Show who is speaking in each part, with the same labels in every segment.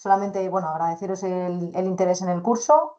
Speaker 1: solamente, bueno, agradeceros el interés en el curso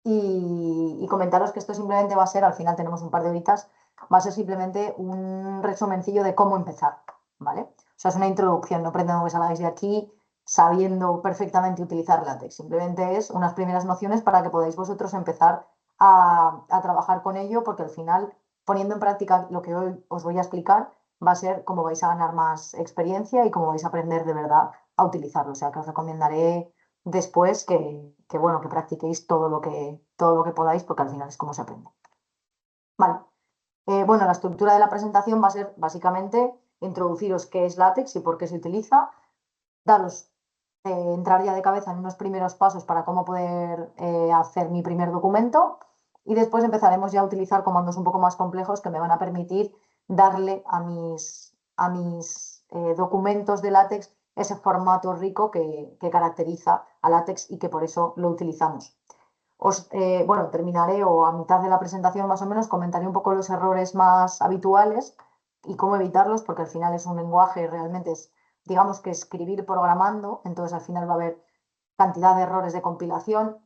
Speaker 1: y comentaros que esto simplemente va a ser, al final tenemos un par de horitas, va a ser simplemente un resumencillo de cómo empezar, ¿vale? O sea, es una introducción, no pretendo que salgáis de aquí sabiendo perfectamente utilizar LaTeX, simplemente es unas primeras nociones para que podáis vosotros empezar a trabajar con ello, porque al final, poniendo en práctica lo que hoy os voy a explicar, va a ser cómo vais a ganar más experiencia y cómo vais a aprender de verdad a utilizarlo. O sea, que os recomendaré después bueno, que practiquéis todo lo que podáis, porque al final es como se aprende. Vale. Bueno, la estructura de la presentación va a ser básicamente introduciros qué es LaTeX y por qué se utiliza, daros, entrar ya de cabeza en unos primeros pasos para cómo poder hacer mi primer documento y después empezaremos ya a utilizar comandos un poco más complejos que me van a permitir darle a mis documentos de LaTeX ese formato rico que caracteriza a LaTeX y que por eso lo utilizamos. Bueno, terminaré o a mitad de la presentación más o menos comentaré un poco los errores más habituales y cómo evitarlos, porque al final es un lenguaje, realmente es, digamos que escribir programando, entonces al final va a haber cantidad de errores de compilación.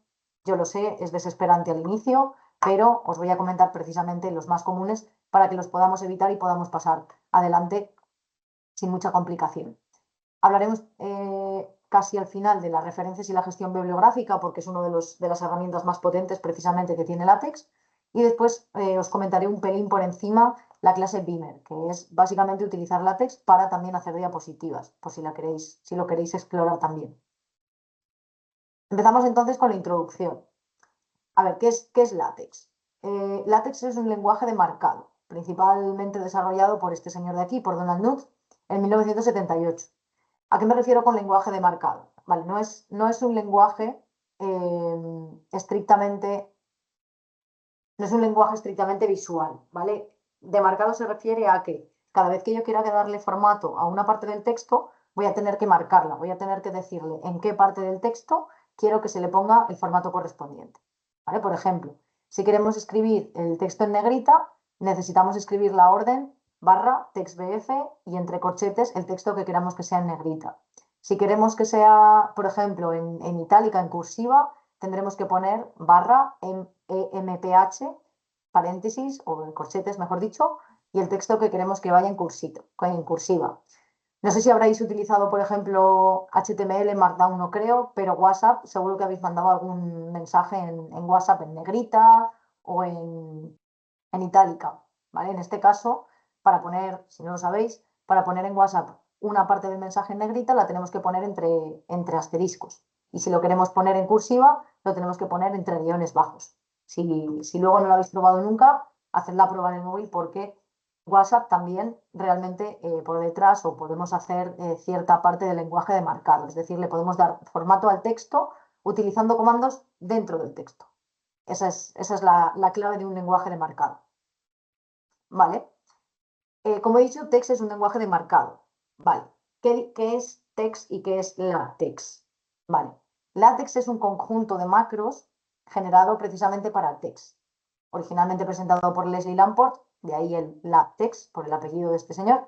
Speaker 1: Yo lo sé, es desesperante al inicio, pero os voy a comentar precisamente los más comunes para que los podamos evitar y podamos pasar adelante sin mucha complicación. Hablaremos casi al final de las referencias y la gestión bibliográfica, porque es una de las herramientas más potentes precisamente que tiene LaTeX. Y después os comentaré un pelín por encima la clase Beamer, que es básicamente utilizar LaTeX para también hacer diapositivas, por si lo queréis explorar también. Empezamos entonces con la introducción. A ver, ¿qué es LaTeX? LaTeX es un lenguaje de marcado, principalmente desarrollado por este señor de aquí, por Donald Knuth, en 1978. ¿A qué me refiero con lenguaje de marcado? Vale, no es un lenguaje estrictamente, no es un lenguaje estrictamente visual, ¿vale? De marcado se refiere a que cada vez que yo quiera darle formato a una parte del texto, voy a tener que marcarla, voy a tener que decirle en qué parte del texto quiero que se le ponga el formato correspondiente, ¿vale? Por ejemplo, si queremos escribir el texto en negrita, necesitamos escribir la orden barra textbf y entre corchetes el texto que queramos que sea en negrita. Si queremos que sea, por ejemplo, en itálica, en cursiva, tendremos que poner barra emph, paréntesis, o en corchetes, mejor dicho, y el texto que queremos que vaya en cursiva. No sé si habréis utilizado, por ejemplo, HTML, Markdown, no creo, pero WhatsApp, seguro que habéis mandado algún mensaje en WhatsApp en negrita o en itálica, ¿vale? En este caso, para poner, si no lo sabéis, para poner en WhatsApp una parte del mensaje en negrita la tenemos que poner entre asteriscos. Y si lo queremos poner en cursiva, lo tenemos que poner entre guiones bajos. Si luego no lo habéis probado nunca, hacedla a prueba en el móvil porque WhatsApp también realmente por detrás o podemos hacer cierta parte del lenguaje de marcado. Es decir, le podemos dar formato al texto utilizando comandos dentro del texto. Esa es la clave de un lenguaje de marcado. ¿Vale? Como he dicho, TeX es un lenguaje de marcado. Vale. ¿Qué es TeX y qué es LaTeX? Vale. LaTeX es un conjunto de macros generado precisamente para TeX. Originalmente presentado por Leslie Lamport, de ahí el LaTeX, por el apellido de este señor,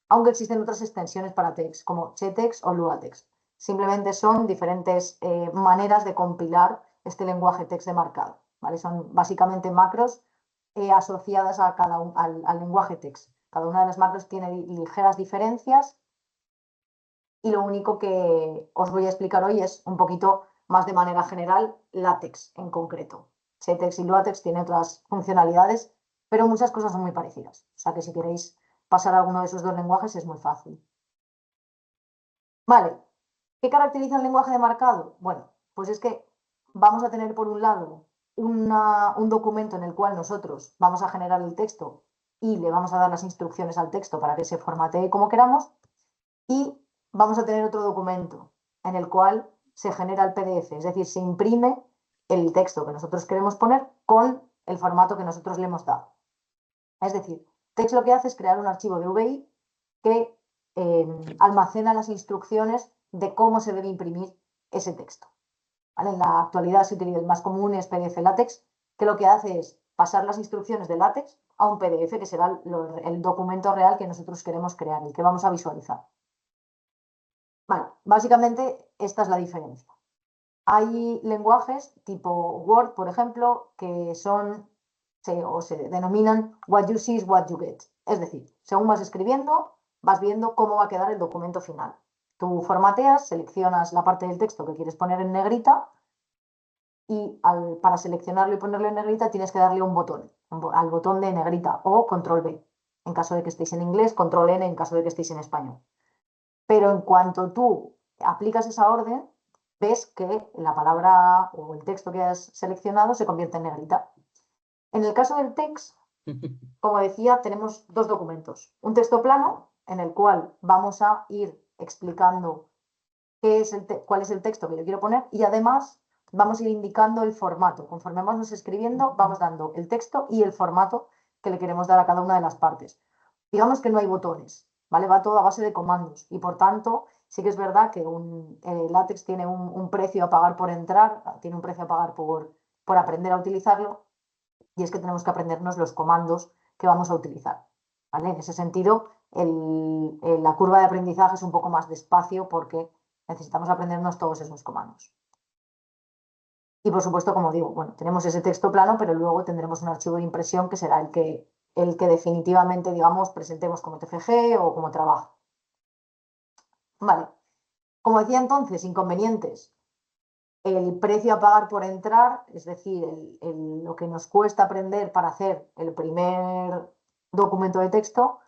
Speaker 1: aunque existen otras extensiones para TeX, como CheTeX o LuaTeX. Simplemente son diferentes maneras de compilar este lenguaje TeX de marcado. ¿Vale? Son básicamente macros asociadas a al lenguaje TeX. Cada una de las macros tiene ligeras diferencias y lo único que os voy a explicar hoy es un poquito más de manera general LaTeX en concreto. CheTeX y LuaTeX tienen otras funcionalidades, pero muchas cosas son muy parecidas. O sea que si queréis pasar a alguno de esos dos lenguajes es muy fácil. Vale, ¿qué caracteriza el lenguaje de marcado? Bueno, pues es que vamos a tener por un lado un documento en el cual nosotros vamos a generar el texto y le vamos a dar las instrucciones al texto para que se formatee como queramos, y vamos a tener otro documento en el cual se genera el PDF, es decir, se imprime el texto que nosotros queremos poner con el formato que nosotros le hemos dado. Es decir, TeX lo que hace es crear un archivo de VI que almacena las instrucciones de cómo se debe imprimir ese texto. ¿Vale? En la actualidad se utiliza el más común es PDF LaTeX, que lo que hace es pasar las instrucciones de LaTeX a un PDF, que será el documento real que nosotros queremos crear, el que vamos a visualizar. Vale. Básicamente, esta es la diferencia. Hay lenguajes tipo Word, por ejemplo, que son o se denominan what you see is what you get. Es decir, según vas escribiendo, vas viendo cómo va a quedar el documento final. Tú formateas, seleccionas la parte del texto que quieres poner en negrita y para seleccionarlo y ponerlo en negrita tienes que darle un botón, al botón de negrita o control B. En caso de que estéis en inglés, control N en caso de que estéis en español. Pero en cuanto tú aplicas esa orden, ves que la palabra o el texto que has seleccionado se convierte en negrita. En el caso del text, como decía, tenemos dos documentos. Un texto plano, en el cual vamos a ir explicando cuál es el texto que yo quiero poner y además vamos a ir indicando el formato. Conforme vamos escribiendo, vamos dando el texto y el formato que le queremos dar a cada una de las partes. Digamos que no hay botones, ¿vale? Va todo a base de comandos y por tanto sí que es verdad que LaTeX tiene un precio a pagar por entrar, tiene un precio a pagar por aprender a utilizarlo y es que tenemos que aprendernos los comandos que vamos a utilizar, ¿vale? En ese sentido, la curva de aprendizaje es un poco más despacio porque necesitamos aprendernos todos esos comandos. Y por supuesto, como digo, bueno, tenemos ese texto plano, pero luego tendremos un archivo de impresión que será el que definitivamente, digamos, presentemos como TFG o como trabajo. Vale. Como decía entonces, inconvenientes. El precio a pagar por entrar, es decir, lo que nos cuesta aprender para hacer el primer documento de texto,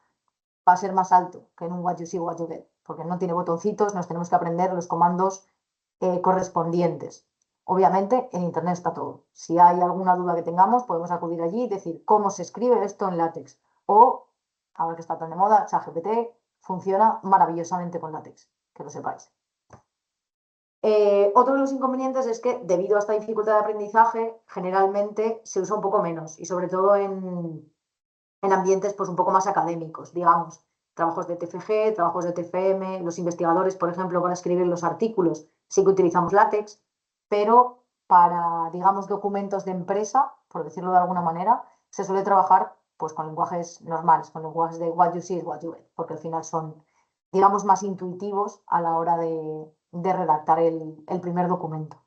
Speaker 1: va a ser más alto que en un what you see, what you get, porque no tiene botoncitos, nos tenemos que aprender los comandos correspondientes. Obviamente, en Internet está todo. Si hay alguna duda que tengamos, podemos acudir allí y decir cómo se escribe esto en LaTeX. O, ahora que está tan de moda, ChatGPT funciona maravillosamente con LaTeX, que lo sepáis. Otro de los inconvenientes es que debido a esta dificultad de aprendizaje, generalmente se usa un poco menos y sobre todo en ambientes pues, un poco más académicos, digamos, trabajos de TFG, trabajos de TFM, los investigadores, por ejemplo, para escribir los artículos, sí que utilizamos LaTeX, pero para, digamos, documentos de empresa, por decirlo de alguna manera, se suele trabajar pues, con lenguajes normales, con lenguajes de what you see is what you get, porque al final son, digamos, más intuitivos a la hora de redactar el primer documento.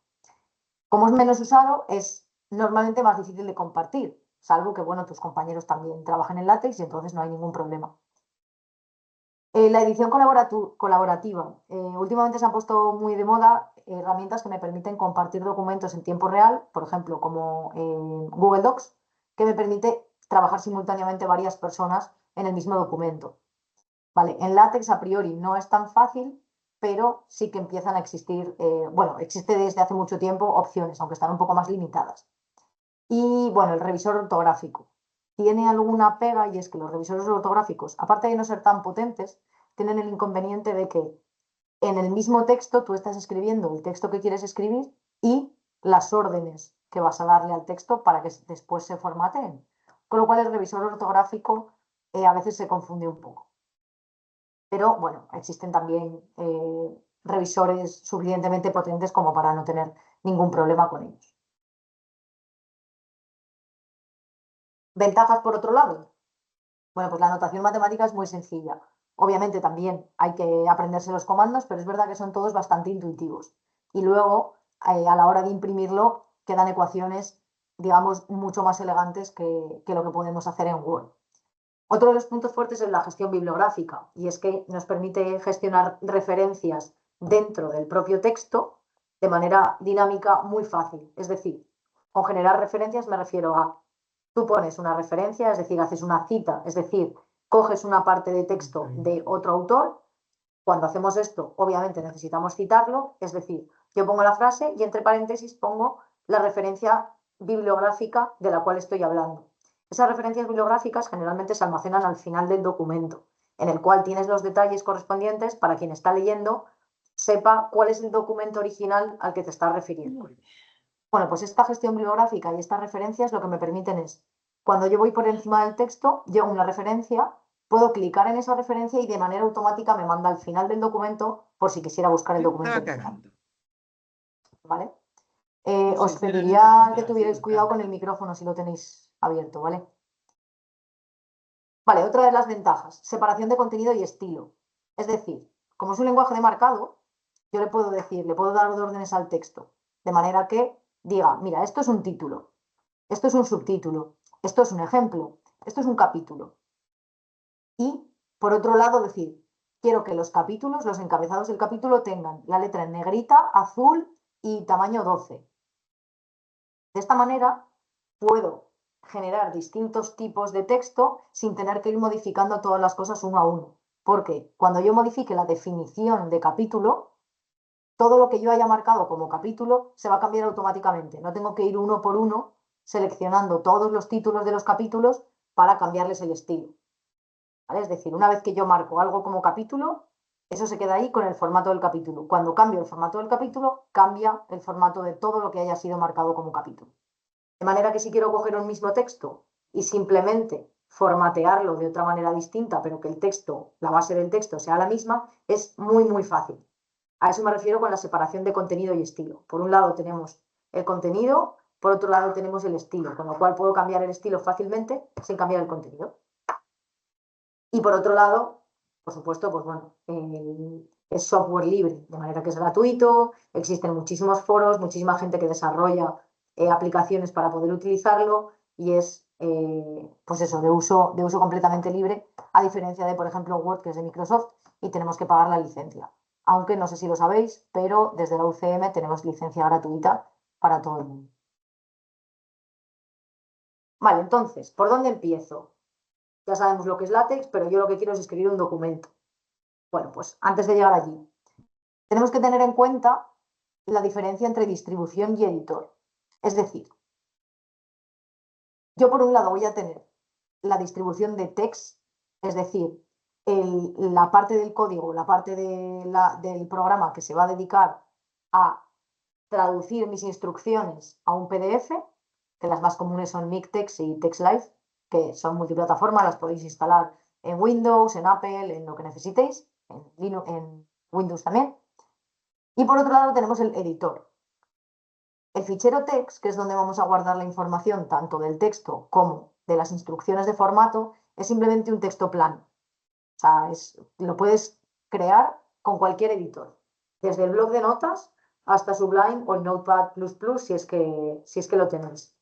Speaker 1: Como es menos usado, es normalmente más difícil de compartir, salvo que, bueno, tus compañeros también trabajen en LaTeX y entonces no hay ningún problema. La edición colaborativa. Últimamente se han puesto muy de moda herramientas que me permiten compartir documentos en tiempo real, por ejemplo, como Google Docs, que me permite trabajar simultáneamente varias personas en el mismo documento. Vale, en LaTeX a priori no es tan fácil, pero sí que empiezan a existir, bueno, existe desde hace mucho tiempo opciones, aunque están un poco más limitadas. Y bueno, el revisor ortográfico. Tiene alguna pega y es que los revisores ortográficos, aparte de no ser tan potentes, tienen el inconveniente de que en el mismo texto tú estás escribiendo el texto que quieres escribir y las órdenes que vas a darle al texto para que después se formateen. Con lo cual el revisor ortográfico a veces se confunde un poco. Pero bueno, existen también revisores suficientemente potentes como para no tener ningún problema con ellos. Ventajas por otro lado. Bueno, pues la notación matemática es muy sencilla. Obviamente también hay que aprenderse los comandos, pero es verdad que son todos bastante intuitivos. Y luego, a la hora de imprimirlo, quedan ecuaciones, digamos, mucho más elegantes que lo que podemos hacer en Word. Otro de los puntos fuertes es la gestión bibliográfica, y es que nos permite gestionar referencias dentro del propio texto de manera dinámica muy fácil. Es decir, con generar referencias me refiero a, tú pones una referencia, es decir, haces una cita, es decir, coges una parte de texto de otro autor. Cuando hacemos esto, obviamente necesitamos citarlo, es decir, yo pongo la frase y entre paréntesis pongo la referencia bibliográfica de la cual estoy hablando. Esas referencias bibliográficas generalmente se almacenan al final del documento, en el cual tienes los detalles correspondientes para quien está leyendo sepa cuál es el documento original al que te estás refiriendo. Bueno, pues esta gestión bibliográfica y estas referencias lo que me permiten es, cuando yo voy por encima del texto, llego a una referencia, puedo clicar en esa referencia y de manera automática me manda al final del documento por si quisiera buscar el documento original. ¿Vale? Os pediría que tuvierais cuidado con el micrófono si lo tenéis abierto, ¿vale? Vale, otra de las ventajas, separación de contenido y estilo. Es decir, como es un lenguaje de marcado, yo le puedo decir, le puedo dar órdenes al texto, de manera que diga, mira, esto es un título, esto es un subtítulo, esto es un ejemplo, esto es un capítulo. Y, por otro lado, decir, quiero que los capítulos, los encabezados del capítulo tengan la letra en negrita, azul y tamaño 12. De esta manera, puedo generar distintos tipos de texto sin tener que ir modificando todas las cosas uno a uno. Porque cuando yo modifique la definición de capítulo, todo lo que yo haya marcado como capítulo se va a cambiar automáticamente. No tengo que ir uno por uno seleccionando todos los títulos de los capítulos para cambiarles el estilo. ¿Vale? Es decir, una vez que yo marco algo como capítulo, eso se queda ahí con el formato del capítulo. Cuando cambio el formato del capítulo, cambia el formato de todo lo que haya sido marcado como capítulo. De manera que si quiero coger un mismo texto y simplemente formatearlo de otra manera distinta, pero que el texto, la base del texto sea la misma, es muy, muy fácil. A eso me refiero con la separación de contenido y estilo. Por un lado tenemos el contenido, por otro lado tenemos el estilo, con lo cual puedo cambiar el estilo fácilmente sin cambiar el contenido. Y por otro lado, por supuesto, pues bueno, es software libre, de manera que es gratuito, existen muchísimos foros, muchísima gente que desarrolla aplicaciones para poder utilizarlo y es, pues eso, de uso completamente libre, a diferencia de, por ejemplo, Word, que es de Microsoft, y tenemos que pagar la licencia. Aunque no sé si lo sabéis, pero desde la UCM tenemos licencia gratuita para todo el mundo. Vale, entonces, ¿por dónde empiezo? Ya sabemos lo que es látex, pero yo lo que quiero es escribir un documento. Bueno, pues antes de llegar allí, tenemos que tener en cuenta la diferencia entre distribución y editor. Es decir, yo por un lado voy a tener la distribución de text, es decir, la parte del código, la parte del programa que se va a dedicar a traducir mis instrucciones a un PDF, que las más comunes son Mictext y TextLive, que son multiplataforma, las podéis instalar en Windows, en Apple, en lo que necesitéis, en Linux, en Windows también. Y por otro lado tenemos el editor. El fichero text, que es donde vamos a guardar la información tanto del texto como de las instrucciones de formato, es simplemente un texto plano. O sea, lo puedes crear con cualquier editor, desde el bloc de notas hasta Sublime o el Notepad++, si es que lo tenéis.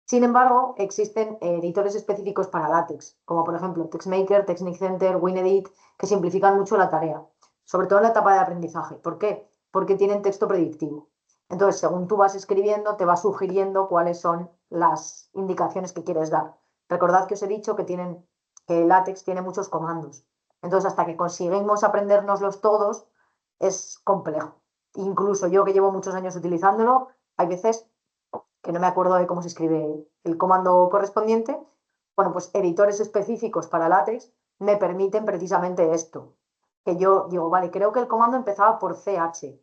Speaker 1: Sin embargo, existen editores específicos para LaTeX, como por ejemplo TextMaker, TextNickCenter, WinEdit, que simplifican mucho la tarea, sobre todo en la etapa de aprendizaje. ¿Por qué? Porque tienen texto predictivo. Entonces, según tú vas escribiendo, te va sugiriendo cuáles son las indicaciones que quieres dar. Recordad que os he dicho que LaTeX tiene muchos comandos. Entonces, hasta que conseguimos aprendérnoslos todos, es complejo. Incluso yo que llevo muchos años utilizándolo, hay veces que no me acuerdo de cómo se escribe el comando correspondiente. Bueno, pues editores específicos para LaTeX me permiten precisamente esto. Que yo digo, vale, creo que el comando empezaba por CH.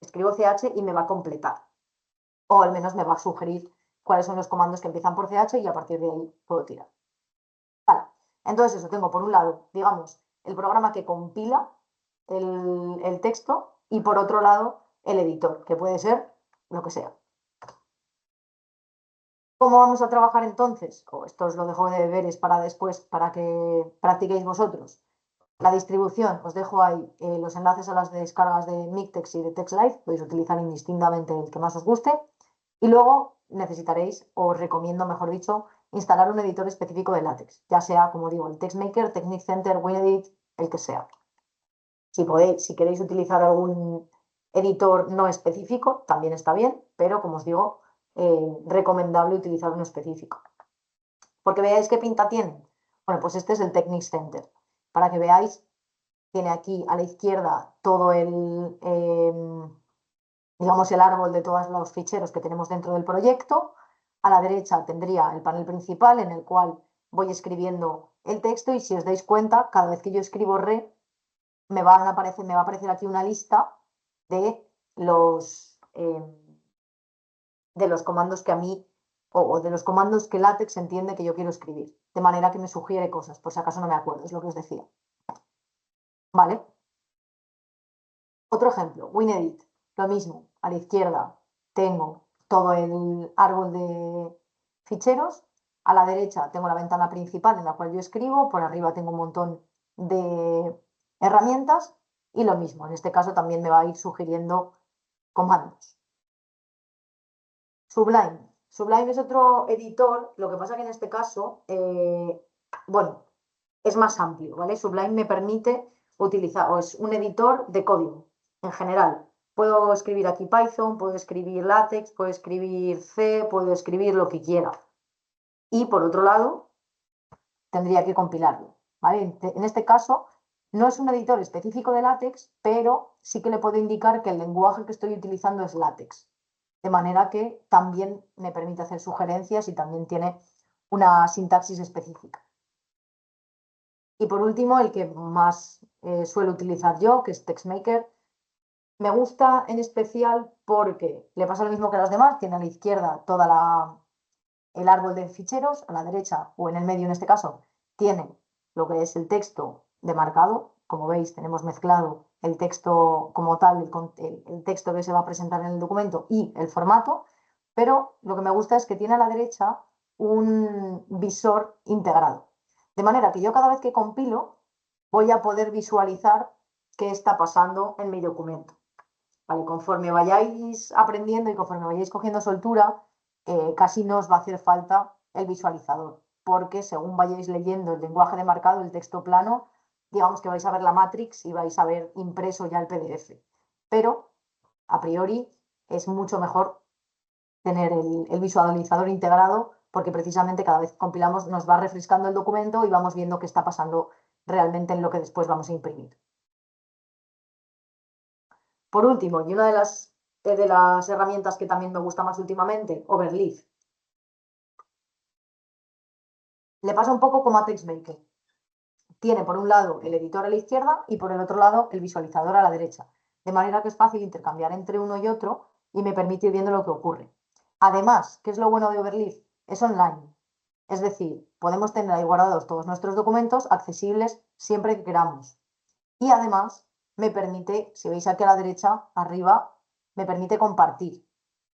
Speaker 1: Escribo CH y me va a completar. O al menos me va a sugerir cuáles son los comandos que empiezan por CH y a partir de ahí puedo tirar. Vale, entonces eso tengo por un lado, digamos, el programa que compila el texto y por otro lado el editor, que puede ser lo que sea. ¿Cómo vamos a trabajar entonces? Esto os lo dejo de deberes para después, para que practiquéis vosotros. La distribución, os dejo ahí los enlaces a las descargas de Mictext y de TextLive, podéis utilizar indistintamente el que más os guste. Y luego necesitaréis, o os recomiendo, mejor dicho, instalar un editor específico de LaTeX, ya sea, como digo, el TextMaker, TechniCenter, WinEdit, el que sea. Si queréis utilizar algún editor no específico, también está bien, pero como os digo, recomendable utilizar uno específico. Porque veáis qué pinta tiene. Bueno, pues este es el TechniCenter. Para que veáis, tiene aquí a la izquierda todo digamos, el árbol de todos los ficheros que tenemos dentro del proyecto. A la derecha tendría el panel principal en el cual voy escribiendo el texto y si os dais cuenta, cada vez que yo escribo re, me va a aparecer aquí una lista de los comandos que a mí, o de los comandos que LaTeX entiende que yo quiero escribir, de manera que me sugiere cosas, por si acaso no me acuerdo, es lo que os decía. ¿Vale? Otro ejemplo, WinEdit, lo mismo, a la izquierda tengo todo el árbol de ficheros, a la derecha tengo la ventana principal en la cual yo escribo, por arriba tengo un montón de herramientas Y lo mismo, en este caso también me va a ir sugiriendo comandos. Sublime. Sublime es otro editor, lo que pasa que en este caso, bueno, es más amplio, ¿vale? Sublime me permite utilizar, o es un editor de código en general. Puedo escribir aquí Python, puedo escribir LaTeX, puedo escribir C, puedo escribir lo que quiera. Y por otro lado, tendría que compilarlo, ¿vale? En este caso, no es un editor específico de LaTeX, pero sí que le puedo indicar que el lenguaje que estoy utilizando es LaTeX. De manera que también me permite hacer sugerencias y también tiene una sintaxis específica. Y por último, el que más suelo utilizar yo, que es TextMaker. Me gusta en especial porque le pasa lo mismo que a los demás, tiene a la izquierda el árbol de ficheros, a la derecha o en el medio en este caso, tiene lo que es el texto demarcado. Como veis, tenemos mezclado el texto como tal, el texto que se va a presentar en el documento y el formato, pero lo que me gusta es que tiene a la derecha un visor integrado. De manera que yo cada vez que compilo voy a poder visualizar qué está pasando en mi documento. ¿Vale? Conforme vayáis aprendiendo y conforme vayáis cogiendo soltura, casi no os va a hacer falta el visualizador, porque según vayáis leyendo el lenguaje demarcado, el texto plano, digamos que vais a ver la matrix y vais a ver impreso ya el PDF. Pero, a priori, es mucho mejor tener el visualizador integrado, porque precisamente cada vez que compilamos nos va refrescando el documento y vamos viendo qué está pasando realmente en lo que después vamos a imprimir. Por último, y una de las herramientas que también me gusta más últimamente, Overleaf. Le pasa un poco como a TextMaker. Tiene por un lado el editor a la izquierda y por el otro lado el visualizador a la derecha. De manera que es fácil intercambiar entre uno y otro y me permite ir viendo lo que ocurre. Además, ¿qué es lo bueno de Overleaf? Es online. Es decir, podemos tener ahí guardados todos nuestros documentos accesibles siempre que queramos. Y además me permite, si veis aquí a la derecha, arriba, me permite compartir.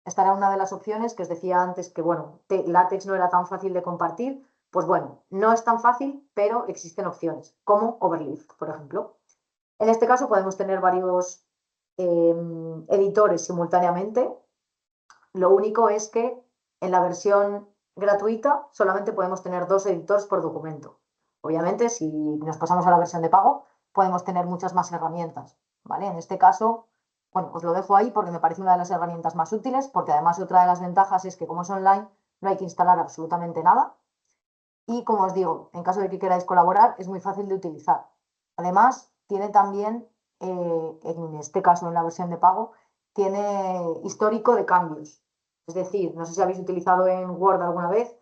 Speaker 1: Esta era una de las opciones que os decía antes que, bueno, LaTeX no era tan fácil de compartir. Pues bueno, no es tan fácil, pero existen opciones, como Overleaf, por ejemplo. En este caso podemos tener varios editores simultáneamente. Lo único es que en la versión gratuita solamente podemos tener 2 editores por documento. Obviamente, si nos pasamos a la versión de pago, podemos tener muchas más herramientas, ¿vale? En este caso, bueno, os lo dejo ahí porque me parece una de las herramientas más útiles, porque además otra de las ventajas es que como es online, no hay que instalar absolutamente nada. Y como os digo, en caso de que queráis colaborar, es muy fácil de utilizar. Además, tiene también, en este caso en la versión de pago, tiene histórico de cambios. Es decir, no sé si habéis utilizado en Word alguna vez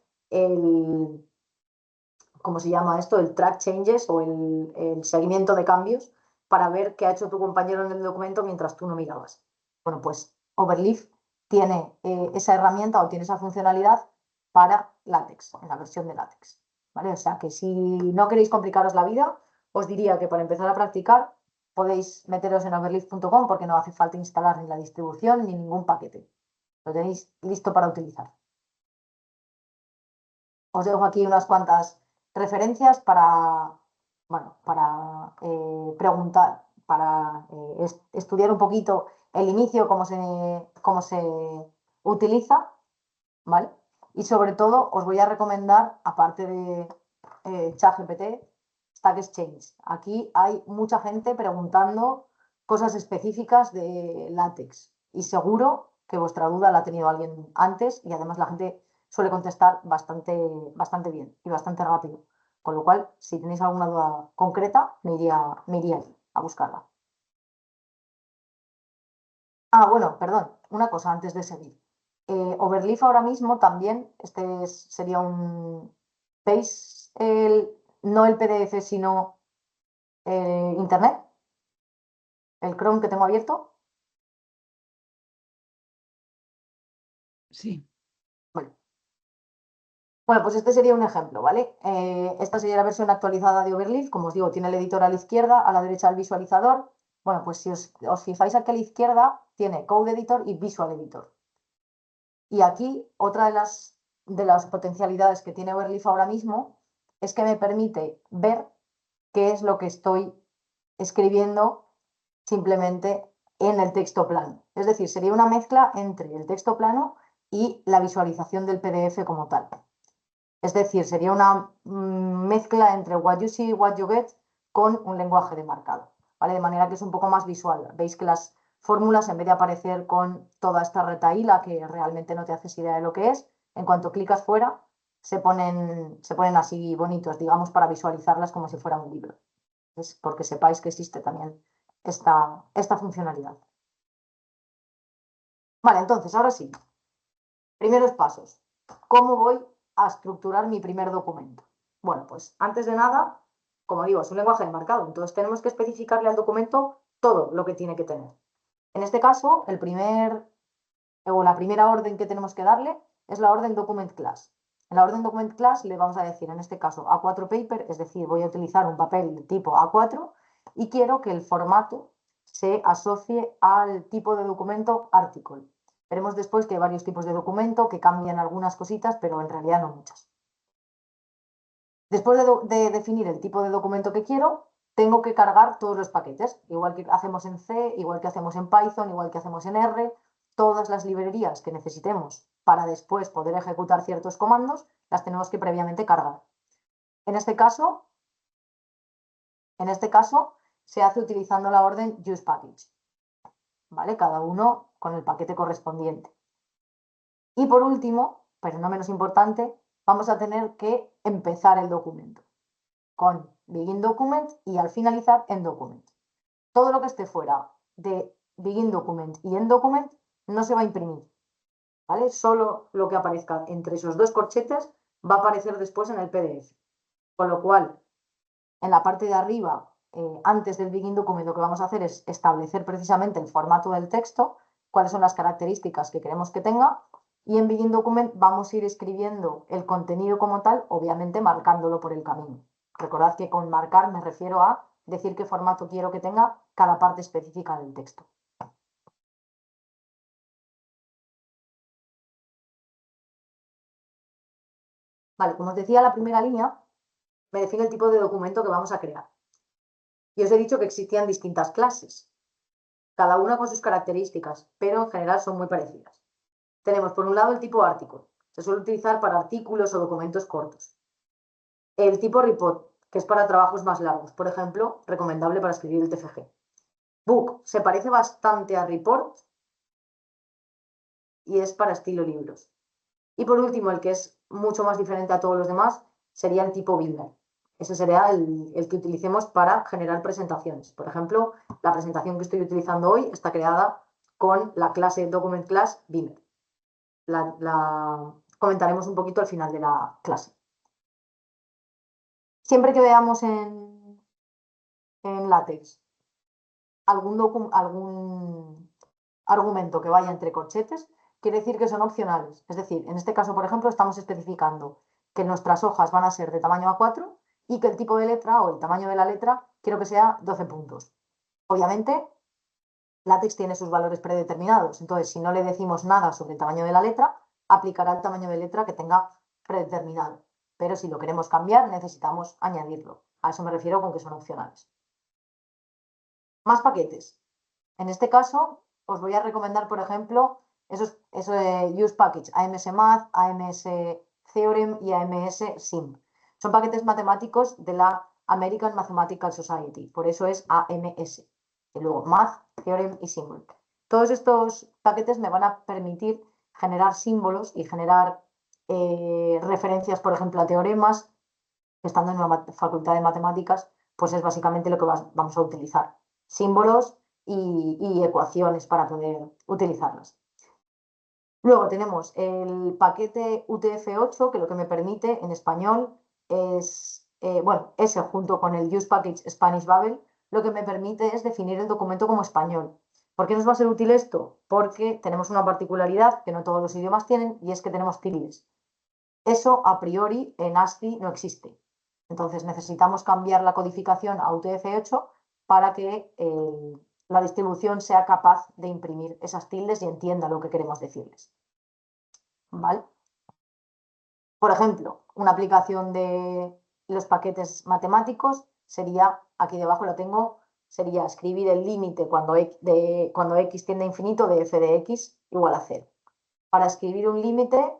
Speaker 1: ¿cómo se llama esto? El track changes o el seguimiento de cambios para ver qué ha hecho tu compañero en el documento mientras tú no mirabas. Bueno, pues Overleaf tiene esa herramienta o tiene esa funcionalidad para LaTeX, en la versión de LaTeX. ¿Vale? O sea que si no queréis complicaros la vida, os diría que para empezar a practicar podéis meteros en overleaf.com porque no hace falta instalar ni la distribución ni ningún paquete. Lo tenéis listo para utilizar. Os dejo aquí unas cuantas referencias bueno, para preguntar, para estudiar un poquito el inicio, cómo se utiliza, ¿vale? Y sobre todo os voy a recomendar, aparte de ChatGPT, Stack Exchange. Aquí hay mucha gente preguntando cosas específicas de látex y seguro que vuestra duda la ha tenido alguien antes y además la gente suele contestar bastante bien y bastante rápido. Con lo cual, si tenéis alguna duda concreta, me iría ahí a buscarla. Ah, bueno, perdón, una cosa antes de seguir. Overleaf ahora mismo también, sería un... ¿Veis no el PDF, sino Internet? El Chrome que tengo abierto.
Speaker 2: Sí.
Speaker 1: Vale. Bueno, pues este sería un ejemplo, ¿vale? Esta sería la versión actualizada de Overleaf. Como os digo, tiene el editor a la izquierda, a la derecha el visualizador. Bueno, pues si os fijáis aquí a la izquierda, tiene Code Editor y Visual Editor. Y aquí otra de las potencialidades que tiene Overleaf ahora mismo es que me permite ver qué es lo que estoy escribiendo simplemente en el texto plano. Es decir, sería una mezcla entre el texto plano y la visualización del PDF como tal. Es decir, sería una mezcla entre what you see, what you get con un lenguaje de marcado, ¿vale? De manera que es un poco más visual. Veis que las fórmulas, en vez de aparecer con toda esta retahíla que realmente no te haces idea de lo que es, en cuanto clicas fuera, se ponen así bonitos, digamos, para visualizarlas como si fuera un libro. Es porque sepáis que existe también esta funcionalidad. Vale, entonces, ahora sí. Primeros pasos. ¿Cómo voy a estructurar mi primer documento? Bueno, pues antes de nada, como digo, es un lenguaje enmarcado, entonces tenemos que especificarle al documento todo lo que tiene que tener. En este caso, la primera orden que tenemos que darle es la orden document class. En la orden document class le vamos a decir, en este caso, A4 paper, es decir, voy a utilizar un papel de tipo A4 y quiero que el formato se asocie al tipo de documento article. Veremos después que hay varios tipos de documento que cambian algunas cositas, pero en realidad no muchas. Después de definir el tipo de documento que quiero, tengo que cargar todos los paquetes, igual que hacemos en C, igual que hacemos en Python, igual que hacemos en R, todas las librerías que necesitemos para después poder ejecutar ciertos comandos, las tenemos que previamente cargar. En este caso se hace utilizando la orden usePackage, ¿vale? Cada uno con el paquete correspondiente. Y por último, pero no menos importante, vamos a tener que empezar el documento con begin document y al finalizar end document. Todo lo que esté fuera de begin document y end document no se va a imprimir, ¿vale? Solo lo que aparezca entre esos dos corchetes va a aparecer después en el PDF. Con lo cual, en la parte de arriba, antes del begin document, lo que vamos a hacer es establecer precisamente el formato del texto, cuáles son las características que queremos que tenga, y en begin document vamos a ir escribiendo el contenido como tal, obviamente marcándolo por el camino. Recordad que con marcar me refiero a decir qué formato quiero que tenga cada parte específica del texto. Vale, como os decía, la primera línea me define el tipo de documento que vamos a crear. Y os he dicho que existían distintas clases, cada una con sus características, pero en general son muy parecidas. Tenemos por un lado el tipo article, se suele utilizar para artículos o documentos cortos. El tipo report, que es para trabajos más largos, por ejemplo, recomendable para escribir el TFG. Book, se parece bastante a report y es para estilo libros. Y por último, el que es mucho más diferente a todos los demás, sería el tipo Beamer. Ese sería el que utilicemos para generar presentaciones. Por ejemplo, la presentación que estoy utilizando hoy está creada con la clase Document Class Beamer. La comentaremos un poquito al final de la clase. Siempre que veamos en LaTeX algún argumento que vaya entre corchetes, quiere decir que son opcionales. Es decir, en este caso, por ejemplo, estamos especificando que nuestras hojas van a ser de tamaño A4 y que el tipo de letra o el tamaño de la letra quiero que sea 12 puntos. Obviamente, LaTeX tiene sus valores predeterminados, entonces si no le decimos nada sobre el tamaño de la letra, aplicará el tamaño de letra que tenga predeterminado. Pero si lo queremos cambiar, necesitamos añadirlo. A eso me refiero con que son opcionales. Más paquetes. En este caso, os voy a recomendar, por ejemplo, eso de Use Package, AMS Math, AMS Theorem y AMS Sim. Son paquetes matemáticos de la American Mathematical Society, por eso es AMS. Y luego Math, Theorem y Symbol. Todos estos paquetes me van a permitir generar símbolos y generar referencias, por ejemplo, a teoremas. Estando en una facultad de matemáticas, pues es básicamente lo que vamos a utilizar. Símbolos y ecuaciones para poder utilizarlas. Luego tenemos el paquete UTF-8, que lo que me permite en español es, ese junto con el Use Package Spanish Babel, lo que me permite es definir el documento como español. ¿Por qué nos va a ser útil esto? Porque tenemos una particularidad que no todos los idiomas tienen y es que tenemos tildes. Eso a priori en ASCII no existe. Entonces necesitamos cambiar la codificación a UTF-8 para que la distribución sea capaz de imprimir esas tildes y entienda lo que queremos decirles. ¿Vale? Por ejemplo, una aplicación de los paquetes matemáticos sería, aquí debajo lo tengo, sería escribir el límite cuando x tiende a infinito de f de x igual a 0. Para escribir un límite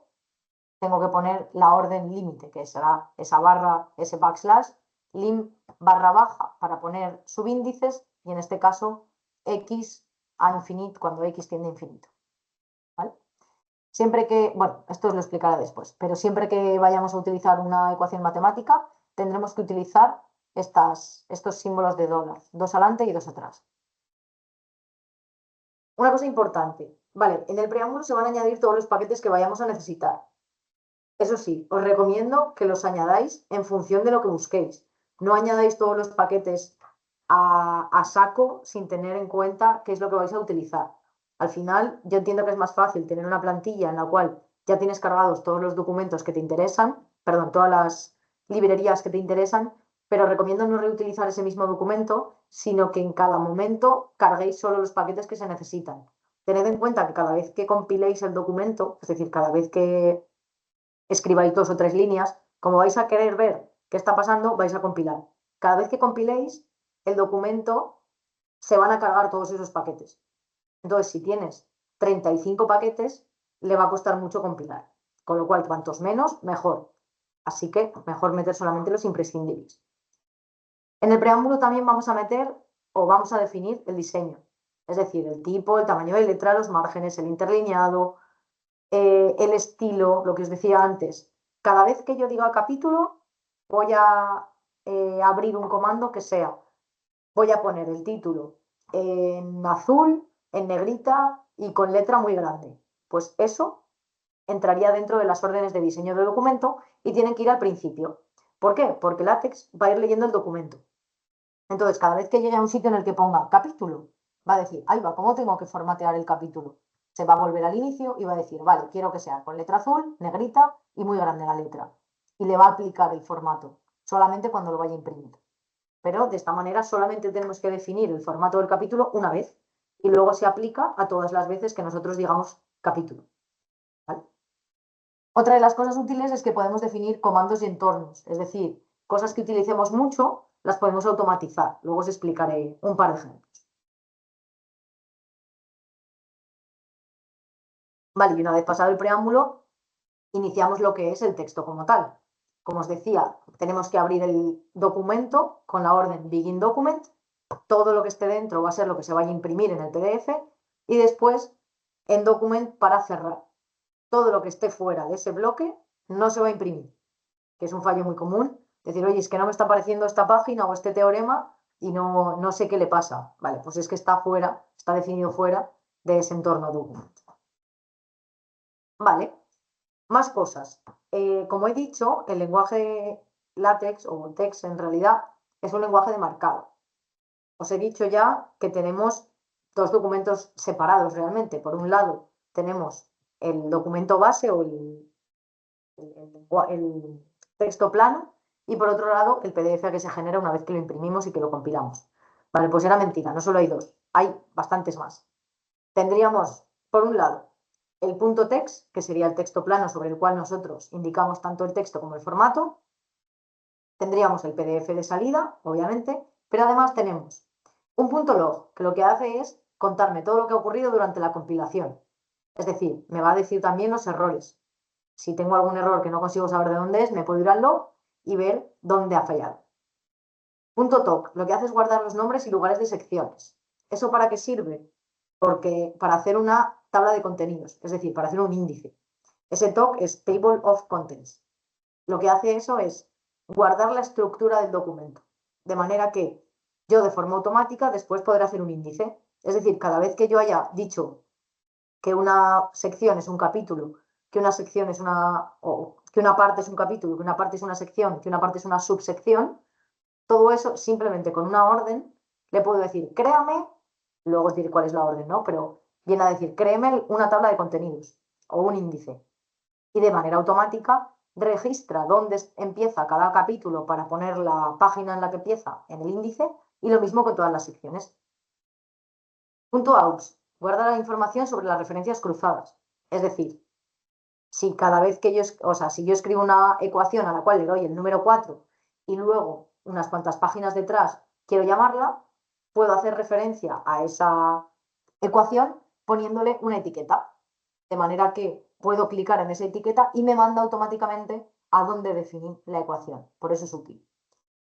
Speaker 1: tengo que poner la orden límite, que será esa barra, ese backslash, lim barra baja para poner subíndices y en este caso x a infinito cuando x tiende a infinito. ¿Vale? Siempre que, bueno, esto os lo explicaré después, pero siempre que vayamos a utilizar una ecuación matemática tendremos que utilizar estos símbolos de dólar, dos adelante y dos atrás. Una cosa importante, vale, en el preámbulo se van a añadir todos los paquetes que vayamos a necesitar. Eso sí, os recomiendo que los añadáis en función de lo que busquéis. No añadáis todos los paquetes a saco sin tener en cuenta qué es lo que vais a utilizar. Al final, yo entiendo que es más fácil tener una plantilla en la cual ya tienes cargados todos los documentos que te interesan, perdón, todas las librerías que te interesan, pero recomiendo no reutilizar ese mismo documento, sino que en cada momento carguéis solo los paquetes que se necesitan. Tened en cuenta que cada vez que compiléis el documento, es decir, cada vez que escribáis 2 o 3 líneas, como vais a querer ver qué está pasando, vais a compilar. Cada vez que compiléis el documento, se van a cargar todos esos paquetes. Entonces, si tienes 35 paquetes, le va a costar mucho compilar. Con lo cual, cuantos menos, mejor. Así que mejor meter solamente los imprescindibles. En el preámbulo también vamos a meter o vamos a definir el diseño. Es decir, el tipo, el tamaño de letra, los márgenes, el interlineado, el estilo, lo que os decía antes. Cada vez que yo diga capítulo, voy a abrir un comando que sea, voy a poner el título en azul, en negrita y con letra muy grande. Pues eso entraría dentro de las órdenes de diseño del documento y tienen que ir al principio. ¿Por qué? Porque LaTeX va a ir leyendo el documento. Entonces, cada vez que llegue a un sitio en el que ponga capítulo, va a decir, ahí va, ¿cómo tengo que formatear el capítulo? Se va a volver al inicio y va a decir, vale, quiero que sea con letra azul, negrita y muy grande la letra. Y le va a aplicar el formato, solamente cuando lo vaya a imprimir. Pero de esta manera solamente tenemos que definir el formato del capítulo una vez y luego se aplica a todas las veces que nosotros digamos capítulo. ¿Vale? Otra de las cosas útiles es que podemos definir comandos y entornos, es decir, cosas que utilicemos mucho las podemos automatizar. Luego os explicaré un par de ejemplos. Vale, y una vez pasado el preámbulo, iniciamos lo que es el texto como tal. Como os decía, tenemos que abrir el documento con la orden Begin Document. Todo lo que esté dentro va a ser lo que se vaya a imprimir en el PDF y después en Document para cerrar. Todo lo que esté fuera de ese bloque no se va a imprimir, que es un fallo muy común. Decir, oye, es que no me está apareciendo esta página o este teorema y no sé qué le pasa. Vale, pues es que está fuera, está definido fuera de ese entorno Document. Vale, más cosas. Como he dicho, el lenguaje LaTeX o TeX en realidad es un lenguaje de marcado. Os he dicho ya que tenemos dos documentos separados realmente. Por un lado tenemos el documento base o el texto plano y por otro lado el PDF que se genera una vez que lo imprimimos y que lo compilamos. Vale, pues era mentira, no solo hay dos, hay bastantes más. Tendríamos, por un lado, el punto text, que sería el texto plano sobre el cual nosotros indicamos tanto el texto como el formato. Tendríamos el PDF de salida, obviamente, pero además tenemos un punto log, que lo que hace es contarme todo lo que ha ocurrido durante la compilación. Es decir, me va a decir también los errores. Si tengo algún error que no consigo saber de dónde es, me puedo ir al log y ver dónde ha fallado. Punto .toc, lo que hace es guardar los nombres y lugares de secciones. ¿Eso para qué sirve? Porque para hacer una tabla de contenidos, es decir, para hacer un índice. Ese TOC es Table of Contents. Lo que hace eso es guardar la estructura del documento, de manera que yo de forma automática después podré hacer un índice. Es decir, cada vez que yo haya dicho que una sección es un capítulo, que una sección es o que una parte es un capítulo, que una parte es una sección, que una parte es una subsección, todo eso simplemente con una orden le puedo decir, créame, luego os diré cuál es la orden, ¿no? Pero viene a decir, créeme una tabla de contenidos o un índice. Y de manera automática registra dónde empieza cada capítulo para poner la página en la que empieza en el índice y lo mismo con todas las secciones. Punto outs, guarda la información sobre las referencias cruzadas. Es decir, si cada vez que si yo escribo una ecuación a la cual le doy el número 4 y luego unas cuantas páginas detrás quiero llamarla, puedo hacer referencia a esa ecuación poniéndole una etiqueta, de manera que puedo clicar en esa etiqueta y me manda automáticamente a dónde definir la ecuación. Por eso es útil.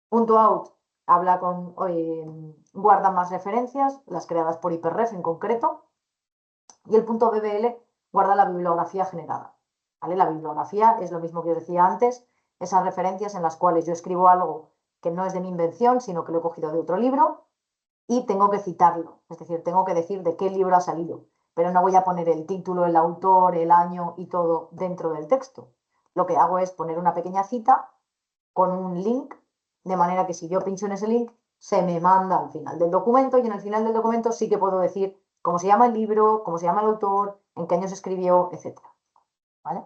Speaker 1: Punto out habla con, guarda más referencias, las creadas por hiperref en concreto, y el punto BBL guarda la bibliografía generada. ¿Vale? La bibliografía es lo mismo que os decía antes, esas referencias en las cuales yo escribo algo que no es de mi invención, sino que lo he cogido de otro libro y tengo que citarlo, es decir, tengo que decir de qué libro ha salido, pero no voy a poner el título, el autor, el año y todo dentro del texto. Lo que hago es poner una pequeña cita con un link, de manera que si yo pincho en ese link, se me manda al final del documento y en el final del documento sí que puedo decir cómo se llama el libro, cómo se llama el autor, en qué año se escribió, etc. ¿Vale?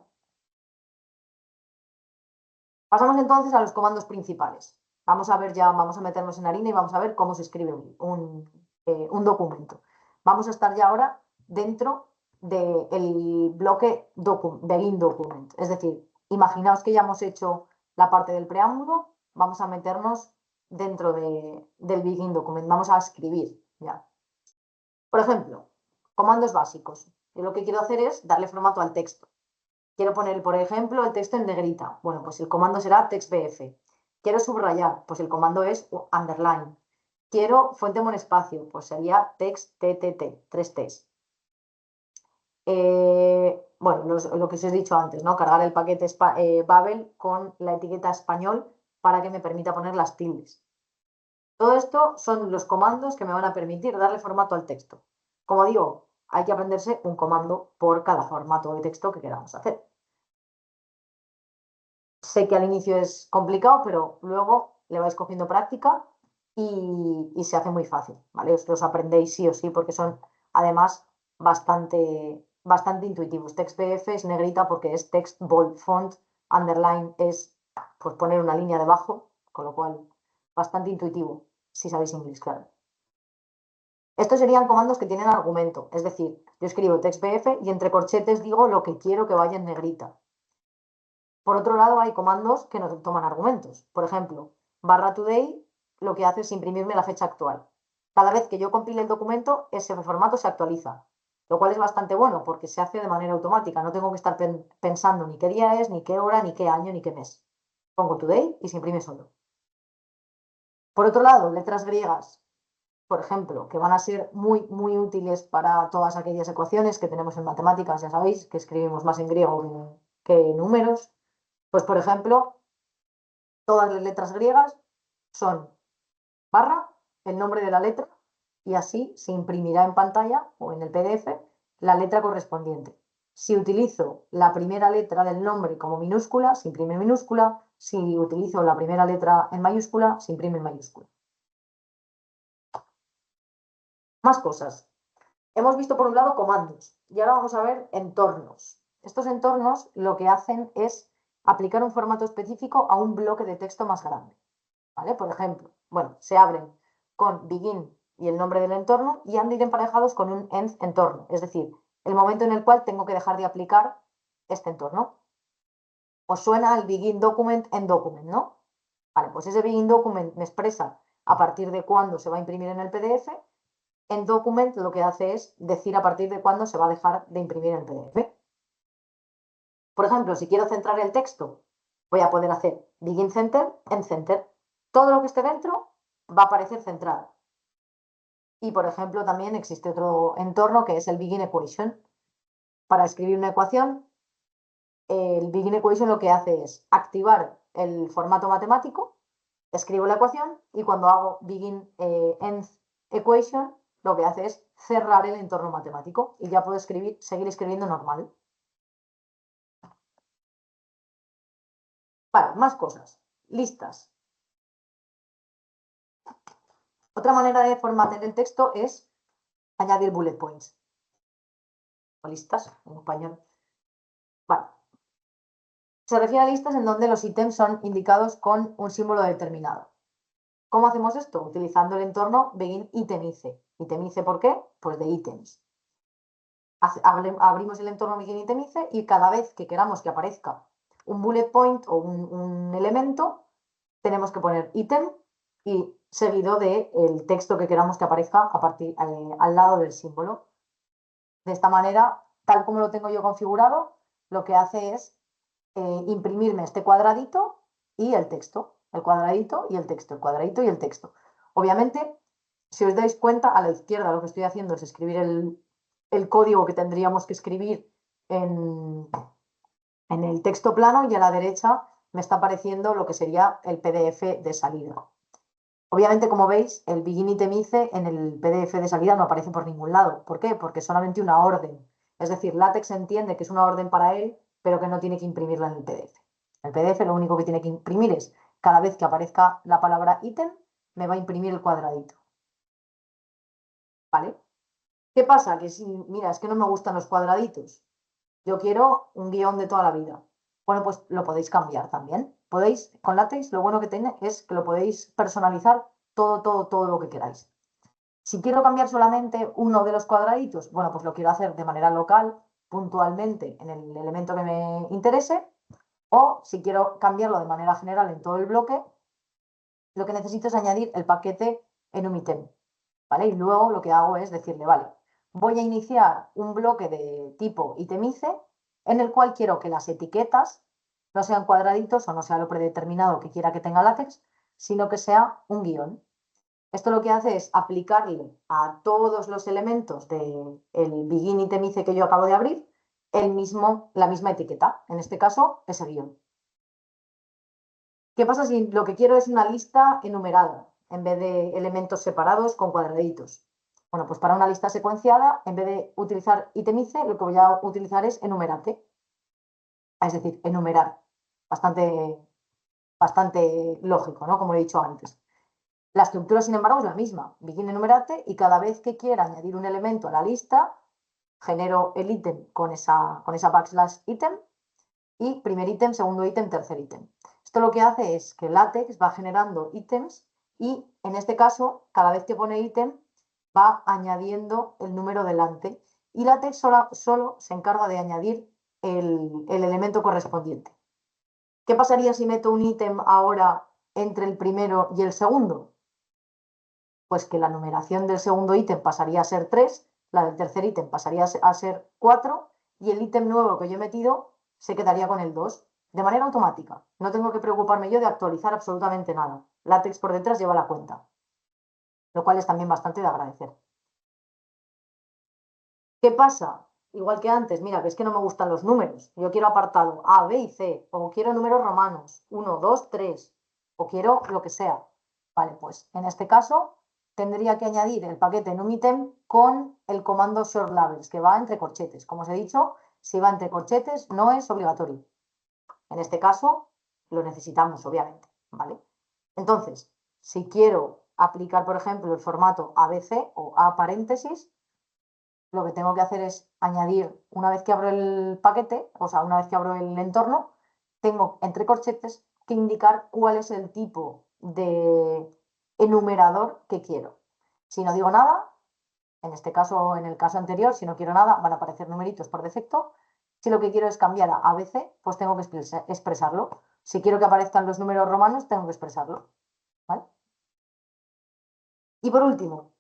Speaker 1: Pasamos entonces a los comandos principales. Vamos a ver ya, vamos a meternos en harina y vamos a ver cómo se escribe un documento. Vamos a estar ya ahora dentro del bloque begin document. Es decir, imaginaos que ya hemos hecho la parte del preámbulo, vamos a meternos dentro del begin document. Vamos a escribir ya. Por ejemplo, comandos básicos. Yo lo que quiero hacer es darle formato al texto. Quiero poner, por ejemplo, el texto en negrita. Bueno, pues el comando será textbf. Quiero subrayar, pues el comando es underline. Quiero fuente monoespacio, pues sería textTTT, 3 T's. Bueno, lo que os he dicho antes, ¿no? Cargar el paquete Babel con la etiqueta español para que me permita poner las tildes. Todo esto son los comandos que me van a permitir darle formato al texto. Como digo, hay que aprenderse un comando por cada formato de texto que queramos hacer. Sé que al inicio es complicado, pero luego le vais cogiendo práctica y se hace muy fácil, ¿vale? Os aprendéis sí o sí porque son además bastante intuitivos. TextBF es negrita porque es text bold font, underline es pues poner una línea debajo, con lo cual bastante intuitivo, si sabéis inglés, claro. Estos serían comandos que tienen argumento, es decir, yo escribo textbf y entre corchetes digo lo que quiero que vaya en negrita. Por otro lado, hay comandos que no toman argumentos. Por ejemplo, /today lo que hace es imprimirme la fecha actual. Cada vez que yo compile el documento, ese formato se actualiza, lo cual es bastante bueno porque se hace de manera automática. No tengo que estar pensando ni qué día es, ni qué hora, ni qué año, ni qué mes. Pongo today y se imprime solo. Por otro lado, letras griegas, por ejemplo, que van a ser muy útiles para todas aquellas ecuaciones que tenemos en matemáticas, ya sabéis, que escribimos más en griego que en números. Pues, por ejemplo, todas las letras griegas son barra, el nombre de la letra, y así se imprimirá en pantalla o en el PDF la letra correspondiente. Si utilizo la primera letra del nombre como minúscula, se imprime en minúscula. Si utilizo la primera letra en mayúscula, se imprime en mayúscula. Más cosas. Hemos visto por un lado comandos y ahora vamos a ver entornos. Estos entornos lo que hacen es aplicar un formato específico a un bloque de texto más grande. ¿Vale? Por ejemplo, bueno, se abren con begin y el nombre del entorno y han de ir emparejados con un end entorno, es decir, el momento en el cual tengo que dejar de aplicar este entorno. Os suena el begin document, end document, ¿no? Vale, pues ese begin document me expresa a partir de cuándo se va a imprimir en el PDF. En document lo que hace es decir a partir de cuándo se va a dejar de imprimir en el PDF. Por ejemplo, si quiero centrar el texto, voy a poder hacer begin center, end center. Todo lo que esté dentro va a aparecer centrado. Y, por ejemplo, también existe otro entorno que es el begin equation. Para escribir una ecuación, el begin equation lo que hace es activar el formato matemático, escribo la ecuación y cuando hago begin end equation, lo que hace es cerrar el entorno matemático y ya puedo seguir escribiendo normal. Vale, más cosas. Listas. Otra manera de formatear el texto es añadir bullet points. O listas, en español. Vale. Se refiere a listas en donde los ítems son indicados con un símbolo determinado. ¿Cómo hacemos esto? Utilizando el entorno begin itemize. ¿Itemice por qué? Pues de ítems. Abrimos el entorno begin itemice y cada vez que queramos que aparezca un bullet point o un elemento, tenemos que poner ítem y seguido del texto que queramos que aparezca al lado del símbolo. De esta manera, tal como lo tengo yo configurado, lo que hace es imprimirme este cuadradito y el texto, el cuadradito y el texto, el cuadradito y el texto. Obviamente, si os dais cuenta, a la izquierda lo que estoy haciendo es escribir el código que tendríamos que escribir en el texto plano y a la derecha me está apareciendo lo que sería el PDF de salida. Obviamente, como veis, el begin itemize en el PDF de salida no aparece por ningún lado. ¿Por qué? Porque es solamente una orden. Es decir, LaTeX entiende que es una orden para él, pero que no tiene que imprimirla en el PDF. El PDF lo único que tiene que imprimir es, cada vez que aparezca la palabra ítem, me va a imprimir el cuadradito. ¿Vale? ¿Qué pasa? Que si, mira, es que no me gustan los cuadraditos. Yo quiero un guión de toda la vida. Bueno, pues lo podéis cambiar también. Podéis, con LaTeX, lo bueno que tiene es que lo podéis personalizar todo lo que queráis. Si quiero cambiar solamente uno de los cuadraditos, bueno, pues lo quiero hacer de manera local, puntualmente, en el elemento que me interese, o si quiero cambiarlo de manera general en todo el bloque, lo que necesito es añadir el paquete enumitem, ¿vale? Y luego lo que hago es decirle, vale, voy a iniciar un bloque de tipo itemice en el cual quiero que las etiquetas no sean cuadraditos o no sea lo predeterminado que quiera que tenga LaTeX, sino que sea un guión. Esto lo que hace es aplicarle a todos los elementos del begin itemice que yo acabo de abrir la misma etiqueta, en este caso ese guión. ¿Qué pasa si lo que quiero es una lista enumerada en vez de elementos separados con cuadraditos? Bueno, pues para una lista secuenciada, en vez de utilizar itemice, lo que voy a utilizar es enumerate, es decir, enumerar. Bastante lógico, ¿no? Como he dicho antes. La estructura, sin embargo, es la misma. Begin enumerate y cada vez que quiera añadir un elemento a la lista, genero el ítem con esa backslash ítem y primer ítem, segundo ítem, tercer ítem. Esto lo que hace es que LaTeX va generando ítems y en este caso, cada vez que pone ítem, va añadiendo el número delante y LaTeX solo se encarga de añadir el elemento correspondiente. ¿Qué pasaría si meto un ítem ahora entre el primero y el segundo? Pues que la numeración del segundo ítem pasaría a ser 3, la del tercer ítem pasaría a ser 4 y el ítem nuevo que yo he metido se quedaría con el 2 de manera automática. No tengo que preocuparme yo de actualizar absolutamente nada. LaTeX por detrás lleva la cuenta, lo cual es también bastante de agradecer. ¿Qué pasa? Igual que antes, mira, que es que no me gustan los números. Yo quiero apartado A, B y C, o quiero números romanos, 1, 2, 3, o quiero lo que sea. Vale, pues en este caso tendría que añadir el paquete numitem con el comando short labels, que va entre corchetes. Como os he dicho, si va entre corchetes no es obligatorio. En este caso lo necesitamos, obviamente, ¿vale? Entonces, si quiero aplicar, por ejemplo, el formato ABC o A paréntesis, lo que tengo que hacer es añadir, una vez que abro el paquete, o sea, una vez que abro el entorno, tengo entre corchetes que indicar cuál es el tipo de enumerador que quiero. Si no digo nada, en este caso, en el caso anterior, si no quiero nada, van a aparecer numeritos por defecto. Si lo que quiero es cambiar a ABC, pues tengo que expresarlo. Si quiero que aparezcan los números romanos, tengo que expresarlo. ¿Vale? Y por último,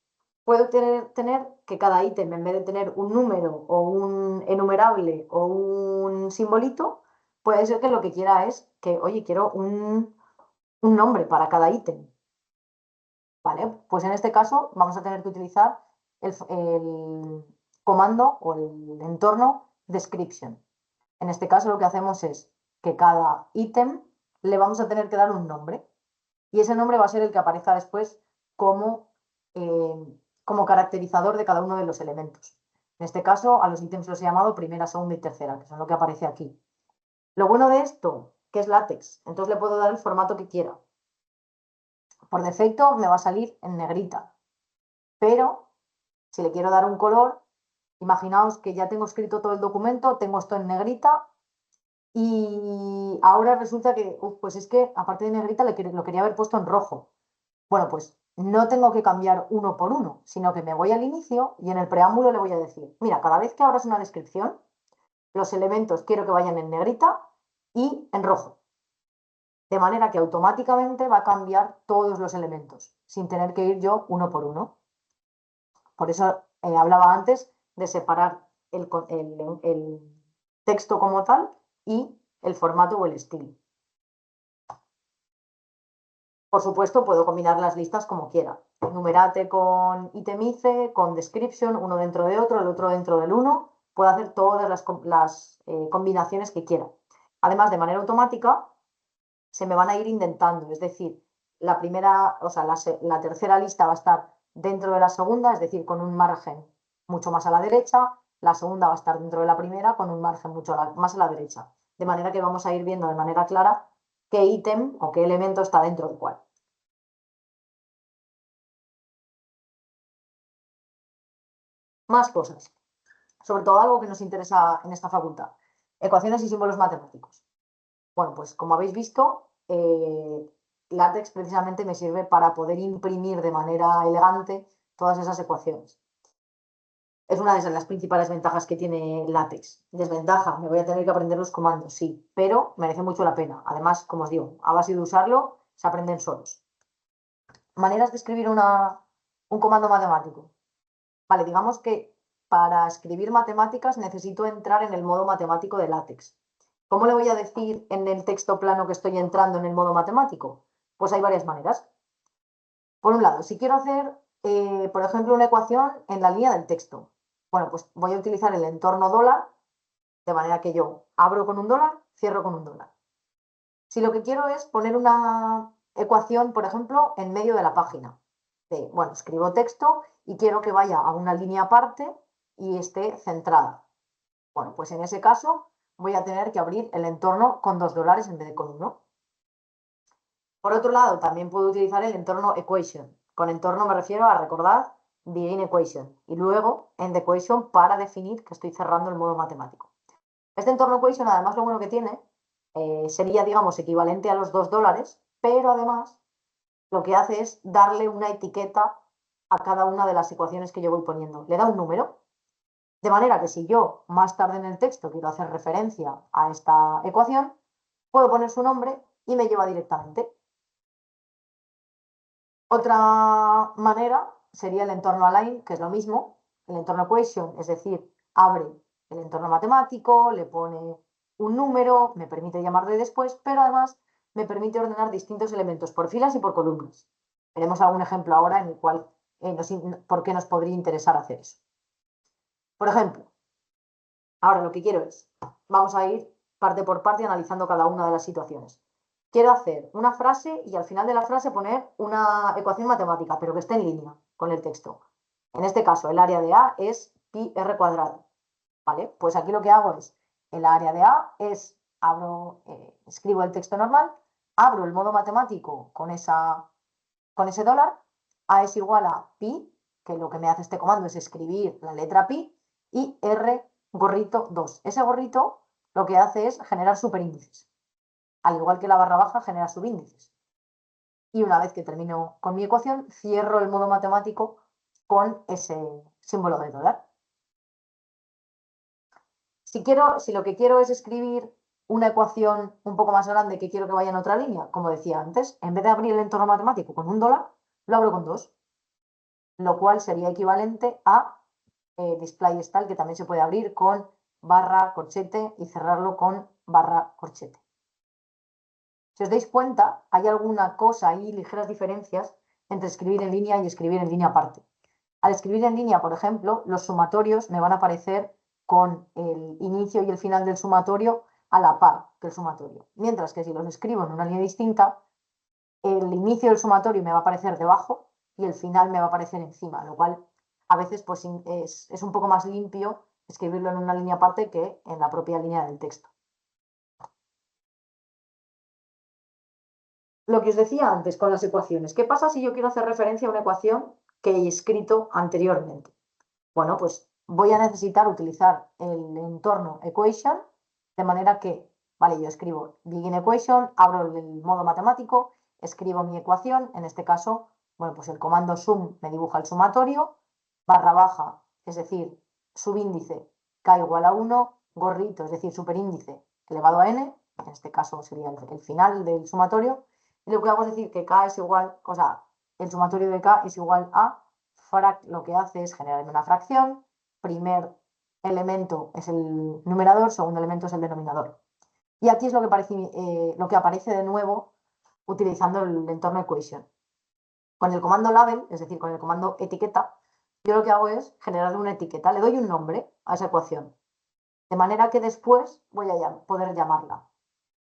Speaker 1: puedo tener que cada ítem, en vez de tener un número o un enumerable o un simbolito, puede ser que lo que quiera es que, oye, quiero un nombre para cada ítem. ¿Vale? Pues en este caso vamos a tener que utilizar el comando o el entorno description. En este caso lo que hacemos es que cada ítem le vamos a tener que dar un nombre y ese nombre va a ser el que aparezca después como, como caracterizador de cada uno de los elementos. En este caso a los ítems los he llamado primera, segunda y tercera, que son lo que aparece aquí. Lo bueno de esto, que es LaTeX, entonces le puedo dar el formato que quiera. Por defecto me va a salir en negrita, pero si le quiero dar un color, imaginaos que ya tengo escrito todo el documento, tengo esto en negrita y ahora resulta que, pues es que aparte de negrita lo quería haber puesto en rojo. Bueno, pues no tengo que cambiar uno por uno, sino que me voy al inicio y en el preámbulo le voy a decir, mira, cada vez que abras una descripción, los elementos quiero que vayan en negrita y en rojo. De manera que automáticamente va a cambiar todos los elementos, sin tener que ir yo uno por uno. Por eso hablaba antes de separar el texto como tal y el formato o el estilo. Por supuesto, puedo combinar las listas como quiera. Numerate con itemice, con description, uno dentro de otro, el otro dentro del uno. Puedo hacer todas las combinaciones que quiera. Además, de manera automática, se me van a ir indentando. Es decir, la primera, o sea, la tercera lista va a estar dentro de la segunda, es decir, con un margen mucho más a la derecha. La segunda va a estar dentro de la primera con un margen mucho más a la derecha. De manera que vamos a ir viendo de manera clara qué ítem o qué elemento está dentro de cuál. Más cosas, sobre todo algo que nos interesa en esta facultad, ecuaciones y símbolos matemáticos. Bueno, pues como habéis visto, LaTeX precisamente me sirve para poder imprimir de manera elegante todas esas ecuaciones. Es una de las principales ventajas que tiene LaTeX. Desventaja, me voy a tener que aprender los comandos, sí, pero merece mucho la pena. Además, como os digo, a base de usarlo, se aprenden solos. Maneras de escribir un comando matemático. Vale, digamos que para escribir matemáticas necesito entrar en el modo matemático de LaTeX. ¿Cómo le voy a decir en el texto plano que estoy entrando en el modo matemático? Pues hay varias maneras. Por un lado, si quiero hacer, por ejemplo, una ecuación en la línea del texto, bueno, pues voy a utilizar el entorno dólar, de manera que yo abro con un dólar, cierro con un dólar. Si lo que quiero es poner una ecuación, por ejemplo, en medio de la página, bueno, escribo texto y quiero que vaya a una línea aparte y esté centrada. Bueno, pues en ese caso voy a tener que abrir el entorno con $2 en vez de con uno. Por otro lado, también puedo utilizar el entorno equation. Con entorno me refiero a recordar begin equation y luego end equation para definir que estoy cerrando el modo matemático. Este entorno equation, además, lo bueno que tiene sería, digamos, equivalente a los $2, pero además lo que hace es darle una etiqueta a cada una de las ecuaciones que yo voy poniendo. Le da un número, de manera que si yo más tarde en el texto quiero hacer referencia a esta ecuación, puedo poner su nombre y me lleva directamente. Otra manera sería el entorno align, que es lo mismo, el entorno equation, es decir, abre el entorno matemático, le pone un número, me permite llamarle después, pero además me permite ordenar distintos elementos por filas y por columnas. Veremos algún ejemplo ahora en el cual por qué nos podría interesar hacer eso. Por ejemplo, ahora lo que quiero es, vamos a ir parte por parte analizando cada una de las situaciones. Quiero hacer una frase y al final de la frase poner una ecuación matemática, pero que esté en línea con el texto. En este caso, el área de A es pi r cuadrado. ¿Vale? Pues aquí lo que hago es, el área de A es, escribo el texto normal, abro el modo matemático con ese dólar, A es igual a pi, que lo que me hace este comando es escribir la letra pi, y R gorrito 2. Ese gorrito lo que hace es generar superíndices. Al igual que la barra baja genera subíndices. Y una vez que termino con mi ecuación, cierro el modo matemático con ese símbolo de dólar. Si lo que quiero es escribir una ecuación un poco más grande que quiero que vaya en otra línea, como decía antes, en vez de abrir el entorno matemático con un dólar, lo abro con 2, lo cual sería equivalente a display style, que también se puede abrir con barra corchete y cerrarlo con barra corchete. Si os dais cuenta, hay alguna cosa ahí, ligeras diferencias entre escribir en línea y escribir en línea aparte. Al escribir en línea, por ejemplo, los sumatorios me van a aparecer con el inicio y el final del sumatorio a la par que el sumatorio. Mientras que si los escribo en una línea distinta, el inicio del sumatorio me va a aparecer debajo y el final me va a aparecer encima, lo cual a veces pues, es un poco más limpio escribirlo en una línea aparte que en la propia línea del texto. Lo que os decía antes con las ecuaciones. ¿Qué pasa si yo quiero hacer referencia a una ecuación que he escrito anteriormente? Bueno, pues voy a necesitar utilizar el entorno equation, de manera que, vale, yo escribo begin equation, abro el modo matemático, escribo mi ecuación, en este caso, bueno, pues el comando sum me dibuja el sumatorio, barra baja, es decir, subíndice k igual a 1, gorrito, es decir, superíndice elevado a n, en este caso sería el final del sumatorio, y lo que hago es decir que K es igual, o sea, el sumatorio de K es igual a lo que hace es generarme una fracción, primer elemento es el numerador, segundo elemento es el denominador. Y aquí es lo que aparece de nuevo utilizando el entorno equation. Con el comando label, es decir, con el comando etiqueta, yo lo que hago es generar una etiqueta, le doy un nombre a esa ecuación, de manera que después voy a poder llamarla.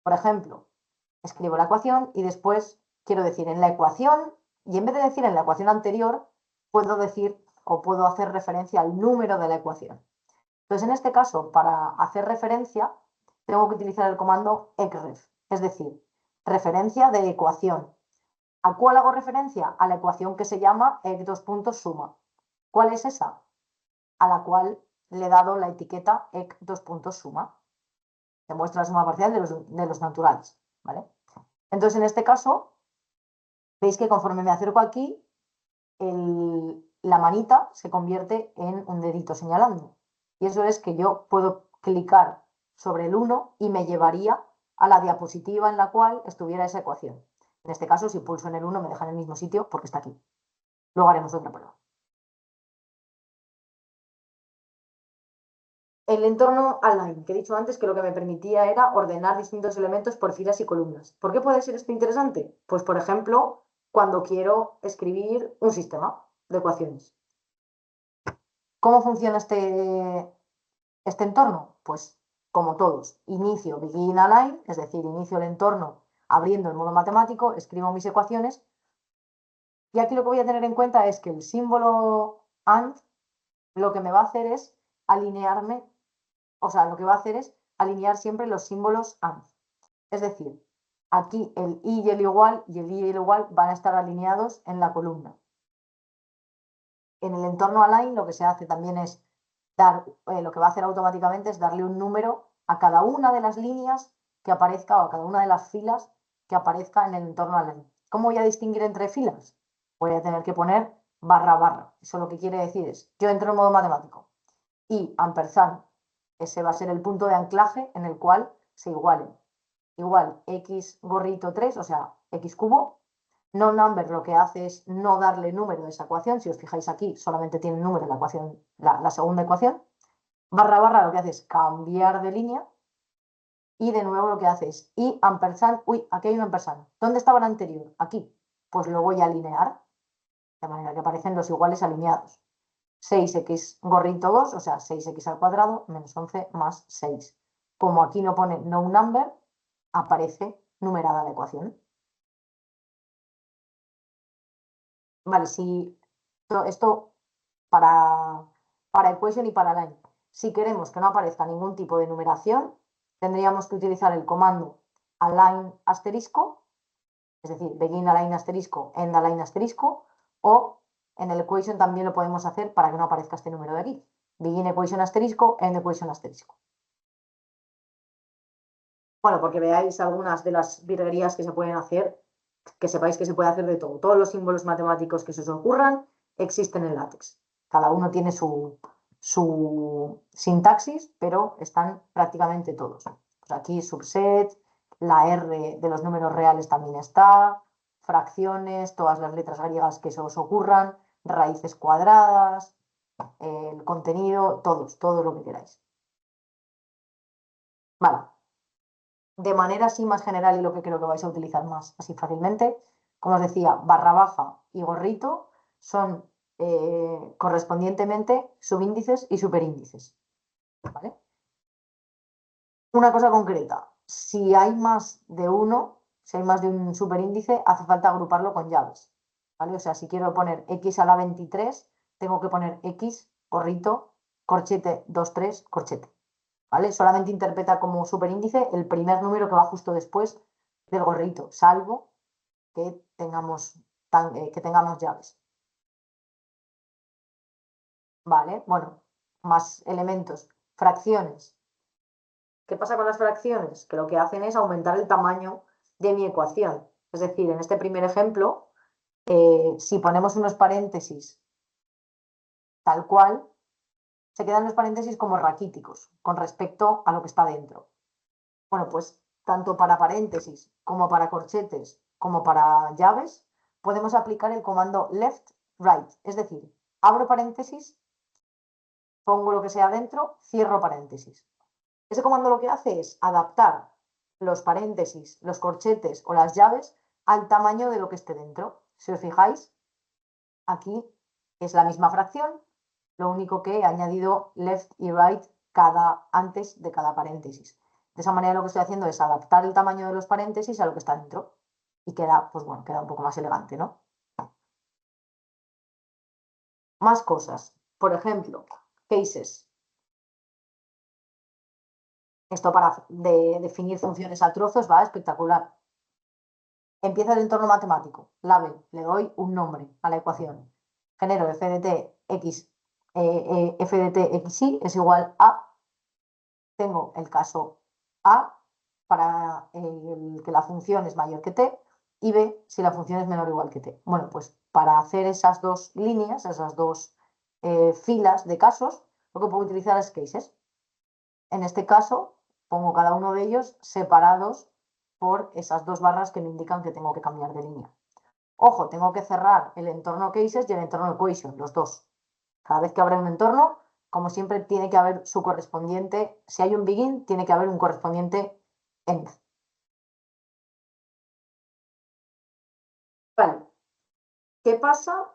Speaker 1: Por ejemplo, escribo la ecuación y después quiero decir en la ecuación, y en vez de decir en la ecuación anterior, puedo decir o puedo hacer referencia al número de la ecuación. Entonces, en este caso, para hacer referencia, tengo que utilizar el comando ecref, es decir, referencia de ecuación. ¿A cuál hago referencia? A la ecuación que se llama ec2.suma. ¿Cuál es esa? A la cual le he dado la etiqueta ec2.suma. Demuestra la suma parcial de los naturales, ¿vale? Entonces, en este caso, veis que conforme me acerco aquí, la manita se convierte en un dedito señalando. Y eso es que yo puedo clicar sobre el 1 y me llevaría a la diapositiva en la cual estuviera esa ecuación. En este caso, si pulso en el 1, me deja en el mismo sitio porque está aquí. Luego haremos otra prueba. El entorno align, que he dicho antes que lo que me permitía era ordenar distintos elementos por filas y columnas. ¿Por qué puede ser esto interesante? Pues, por ejemplo, cuando quiero escribir un sistema de ecuaciones. ¿Cómo funciona este entorno? Pues, como todos, inicio begin align, es decir, inicio el entorno abriendo el modo matemático, escribo mis ecuaciones. Y aquí lo que voy a tener en cuenta es que el símbolo AND lo que me va a hacer es alinearme, o sea, lo que va a hacer es alinear siempre los símbolos AND. Es decir, aquí el i y el igual y el i y el igual van a estar alineados en la columna. En el entorno align lo que se hace también es lo que va a hacer automáticamente es darle un número a cada una de las líneas que aparezca o a cada una de las filas que aparezca en el entorno align. ¿Cómo voy a distinguir entre filas? Voy a tener que poner barra barra. Eso lo que quiere decir es, yo entro en modo matemático y ampersand, ese va a ser el punto de anclaje en el cual se igualen. Igual x gorrito 3, o sea, x cubo. No number lo que hace es no darle número a esa ecuación. Si os fijáis aquí, solamente tiene número la ecuación, la segunda ecuación. Barra barra lo que hace es cambiar de línea. Y de nuevo lo que hace es y ampersand. Uy, aquí hay un ampersand. ¿Dónde estaba el anterior? Aquí. Pues lo voy a alinear de manera que aparecen los iguales alineados. 6x gorrito 2, o sea, 6x al cuadrado menos 11 más 6. Como aquí no pone no number, aparece numerada la ecuación. Vale, si esto para equation y para line. Si queremos que no aparezca ningún tipo de numeración, tendríamos que utilizar el comando align asterisco, es decir, begin align asterisco, end align asterisco, o en el equation también lo podemos hacer para que no aparezca este número de aquí. Begin equation asterisco, end equation asterisco. Bueno, porque veáis algunas de las virguerías que se pueden hacer, que sepáis que se puede hacer de todo. Todos los símbolos matemáticos que se os ocurran existen en LaTeX. Cada uno tiene su sintaxis, pero están prácticamente todos. Pues aquí subset, la R de los números reales también está, fracciones, todas las letras griegas que se os ocurran, raíces cuadradas, el contenido, todo lo que queráis. Vale. De manera así más general y lo que creo que vais a utilizar más así fácilmente, como os decía, barra baja y gorrito son correspondientemente subíndices y superíndices. ¿Vale? Una cosa concreta, si hay más de uno, si hay más de un superíndice, hace falta agruparlo con llaves. ¿Vale? O sea, si quiero poner x a la 23, tengo que poner x, gorrito, corchete 23, corchete. ¿Vale? Solamente interpreta como superíndice el primer número que va justo después del gorrito, salvo que tengamos llaves. ¿Vale? Bueno, más elementos. Fracciones. ¿Qué pasa con las fracciones? Que lo que hacen es aumentar el tamaño de mi ecuación. Es decir, en este primer ejemplo, si ponemos unos paréntesis tal cual, se quedan los paréntesis como raquíticos con respecto a lo que está dentro. Bueno, pues tanto para paréntesis como para corchetes como para llaves, podemos aplicar el comando left, right. Es decir, abro paréntesis, pongo lo que sea dentro, cierro paréntesis. Ese comando lo que hace es adaptar los paréntesis, los corchetes o las llaves al tamaño de lo que esté dentro. Si os fijáis, aquí es la misma fracción, lo único que he añadido left y right antes de cada paréntesis. De esa manera lo que estoy haciendo es adaptar el tamaño de los paréntesis a lo que está dentro. Y queda, pues bueno, queda un poco más elegante, ¿no? Más cosas. Por ejemplo, cases. Esto para definir funciones a trozos va espectacular. Empieza el entorno matemático. Label. Le doy un nombre a la ecuación. Genero fdtxy es igual a. Tengo el caso A para que la función es mayor que t y B si la función es menor o igual que t. Bueno, pues para hacer esas dos líneas, esas dos filas de casos, lo que puedo utilizar es cases. En este caso, pongo cada uno de ellos separados por esas dos barras que me indican que tengo que cambiar de línea. Ojo, tengo que cerrar el entorno cases y el entorno equation, los dos. Cada vez que abra un entorno, como siempre, tiene que haber su correspondiente. Si hay un begin, tiene que haber un correspondiente end. Vale. ¿Qué pasa?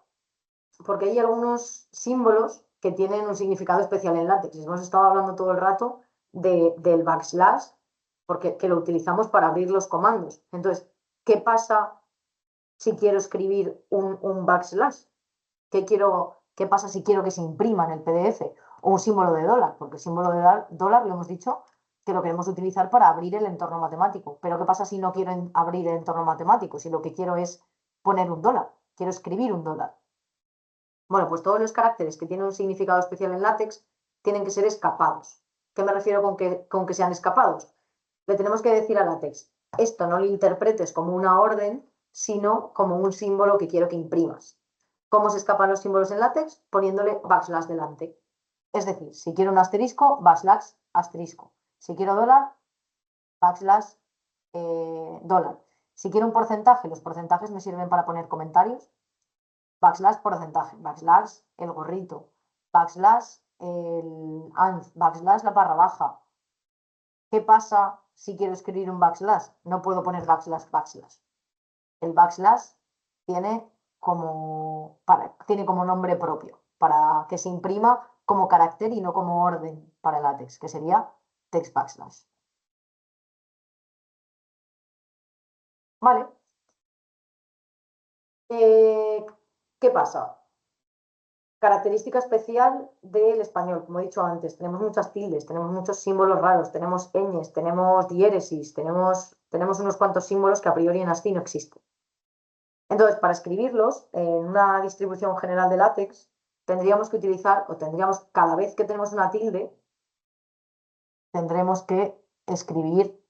Speaker 1: Porque hay algunos símbolos que tienen un significado especial en LaTeX. Hemos estado hablando todo el rato del backslash, porque que lo utilizamos para abrir los comandos. Entonces, ¿qué pasa si quiero escribir un backslash? ¿Qué pasa si quiero que se imprima en el PDF? O un símbolo de dólar, porque el símbolo de dólar lo hemos dicho que lo queremos utilizar para abrir el entorno matemático. Pero ¿qué pasa si no quiero abrir el entorno matemático? Si lo que quiero es poner un dólar, quiero escribir un dólar. Bueno, pues todos los caracteres que tienen un significado especial en LaTeX tienen que ser escapados. ¿Qué me refiero con que sean escapados? Le tenemos que decir a LaTeX, esto no lo interpretes como una orden, sino como un símbolo que quiero que imprimas. ¿Cómo se escapan los símbolos en LaTeX? Poniéndole backslash delante. Es decir, si quiero un asterisco, backslash asterisco. Si quiero dólar, backslash dólar. Si quiero un porcentaje, los porcentajes me sirven para poner comentarios. Backslash porcentaje, backslash el gorrito, backslash el AND, backslash la barra baja. ¿Qué pasa si quiero escribir un backslash? No puedo poner backslash, backslash. El backslash tiene tiene como nombre propio, para que se imprima como carácter y no como orden para el LaTeX, que sería text backslash. Vale. ¿Qué pasa? Característica especial del español, como he dicho antes, tenemos muchas tildes, tenemos muchos símbolos raros, tenemos ñes, tenemos diéresis, tenemos unos cuantos símbolos que a priori en ASCII no existen. Entonces, para escribirlos en una distribución general de LaTeX, tendríamos que utilizar, o tendríamos, cada vez que tenemos una tilde, tendremos que escribir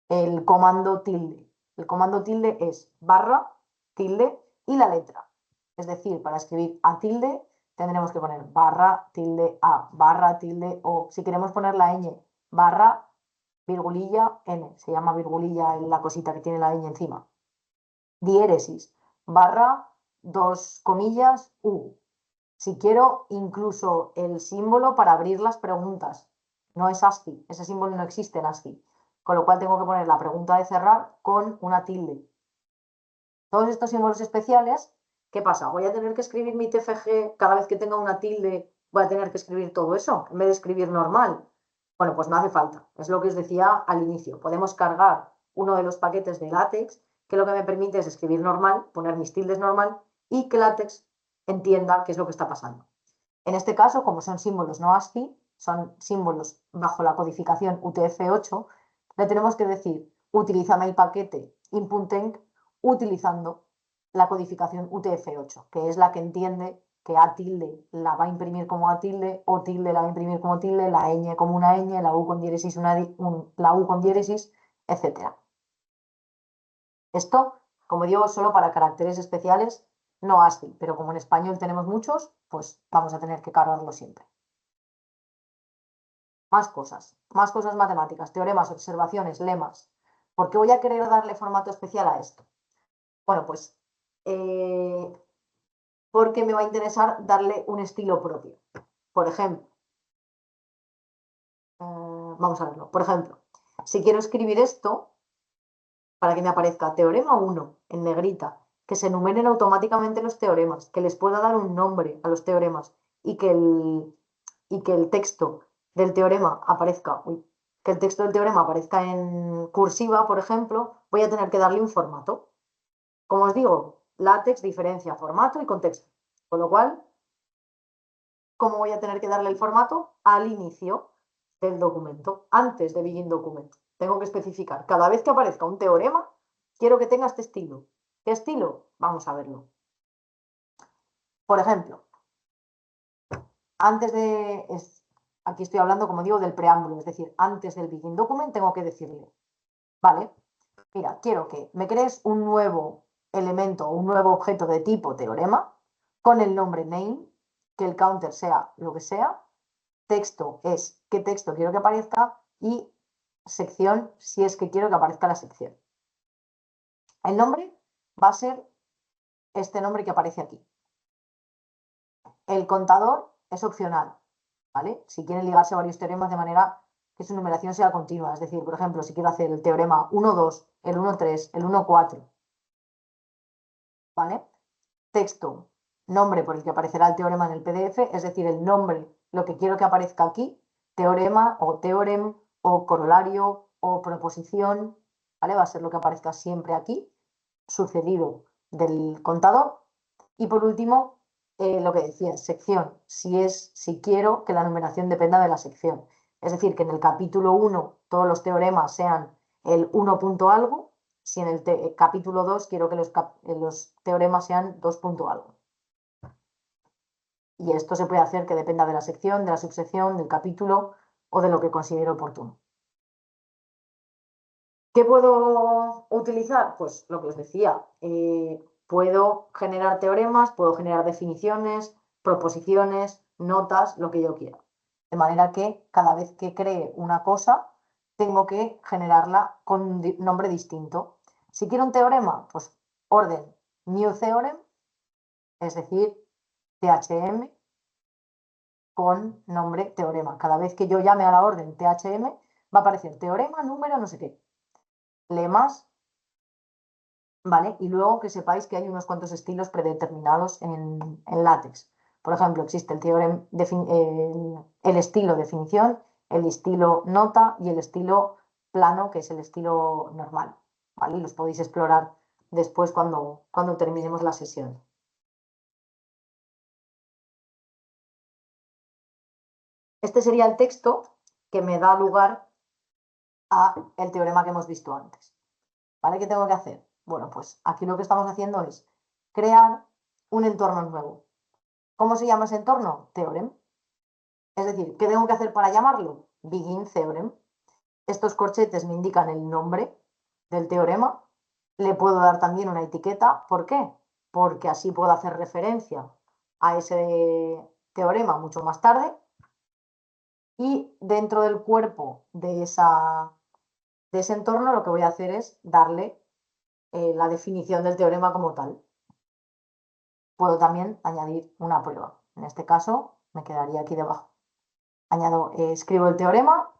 Speaker 1: el comando tilde. El comando tilde es barra, tilde y la letra. Es decir, para escribir a tilde tendremos que poner barra, tilde a, barra, tilde o. Si queremos poner la ñ, barra, virgulilla, n. Se llama virgulilla la cosita que tiene la ñ encima. Diéresis, barra, dos comillas, u. Si quiero, incluso el símbolo para abrir las preguntas. No es ASCII, ese símbolo no existe en ASCII. Con lo cual tengo que poner la pregunta de cerrar con una tilde. Todos estos símbolos especiales, ¿qué pasa? Voy a tener que escribir mi TFG cada vez que tenga una tilde, voy a tener que escribir todo eso en vez de escribir normal. Bueno, pues no hace falta. Es lo que os decía al inicio. Podemos cargar uno de los paquetes de LaTeX que lo que me permite es escribir normal, poner mis tildes normal y que LaTeX entienda qué es lo que está pasando. En este caso, como son símbolos no ASCII, son símbolos bajo la codificación UTF-8, le tenemos que decir, utilízame el paquete input-enc utilizando la codificación UTF-8, que es la que entiende que A tilde la va a imprimir como A tilde, O tilde la va a imprimir como tilde, la ñ como una ñ, la U con diéresis, la U con diéresis, etc. Esto, como digo, solo para caracteres especiales no ASCII, pero como en español tenemos muchos, pues vamos a tener que cargarlo siempre. más cosas matemáticas, teoremas, observaciones, lemas. ¿Por qué voy a querer darle formato especial a esto? Bueno, pues porque me va a interesar darle un estilo propio. Por ejemplo, vamos a verlo. Por ejemplo, si quiero escribir esto, para que me aparezca teorema 1 en negrita, que se enumeren automáticamente los teoremas, que les pueda dar un nombre a los teoremas y que el texto del teorema aparezca, que el texto del teorema aparezca en cursiva, por ejemplo, voy a tener que darle un formato. Como os digo, LaTeX diferencia formato y contexto. Con lo cual, ¿cómo voy a tener que darle el formato? Al inicio del documento, antes de Begin Document. Tengo que especificar, cada vez que aparezca un teorema, quiero que tenga este estilo. ¿Qué estilo? Vamos a verlo. Por ejemplo, antes de... aquí estoy hablando, como digo, del preámbulo, es decir, antes del Begin Document tengo que decirle, vale, mira, quiero que me crees un nuevo elemento, un nuevo objeto de tipo teorema, con el nombre name, que el counter sea lo que sea, texto es qué texto quiero que aparezca y sección si es que quiero que aparezca la sección. El nombre va a ser este nombre que aparece aquí. El contador es opcional, ¿vale? Si quieren ligarse a varios teoremas de manera que su numeración sea continua. Es decir, por ejemplo, si quiero hacer el teorema 1,2, el 1,3, el 1,4, ¿vale? Texto, nombre por el que aparecerá el teorema en el PDF, es decir, el nombre, lo que quiero que aparezca aquí, teorema o teorem o corolario o proposición, ¿vale? Va a ser lo que aparezca siempre aquí, sucedido del contador. Y por último, lo que decía, sección, si quiero que la numeración dependa de la sección. Es decir, que en el capítulo 1 todos los teoremas sean el 1 punto algo, si en el capítulo 2 quiero que los teoremas sean 2 punto algo. Y esto se puede hacer que dependa de la sección, de la subsección, del capítulo o de lo que considero oportuno. ¿Qué puedo utilizar? Pues lo que os decía, puedo generar teoremas, puedo generar definiciones, proposiciones, notas, lo que yo quiera. De manera que cada vez que cree una cosa, tengo que generarla con un nombre distinto. Si quiero un teorema, pues orden new theorem, es decir, THM con nombre teorema. Cada vez que yo llame a la orden THM, va a aparecer teorema, número, no sé qué. Lemas, ¿vale? Y luego que sepáis que hay unos cuantos estilos predeterminados en LaTeX. Por ejemplo, existe el estilo definición, el estilo nota y el estilo plano, que es el estilo normal, ¿vale? Y los podéis explorar después cuando terminemos la sesión. Este sería el texto que me da lugar a el teorema que hemos visto antes. ¿Vale? ¿Qué tengo que hacer? Bueno, pues aquí lo que estamos haciendo es crear un entorno nuevo. ¿Cómo se llama ese entorno? Theorem. Es decir, ¿qué tengo que hacer para llamarlo? Begin Theorem. Estos corchetes me indican el nombre del teorema. Le puedo dar también una etiqueta. ¿Por qué? Porque así puedo hacer referencia a ese teorema mucho más tarde. Y dentro del cuerpo de ese entorno lo que voy a hacer es darle la definición del teorema como tal. Puedo también añadir una prueba. En este caso me quedaría aquí debajo. Escribo el teorema,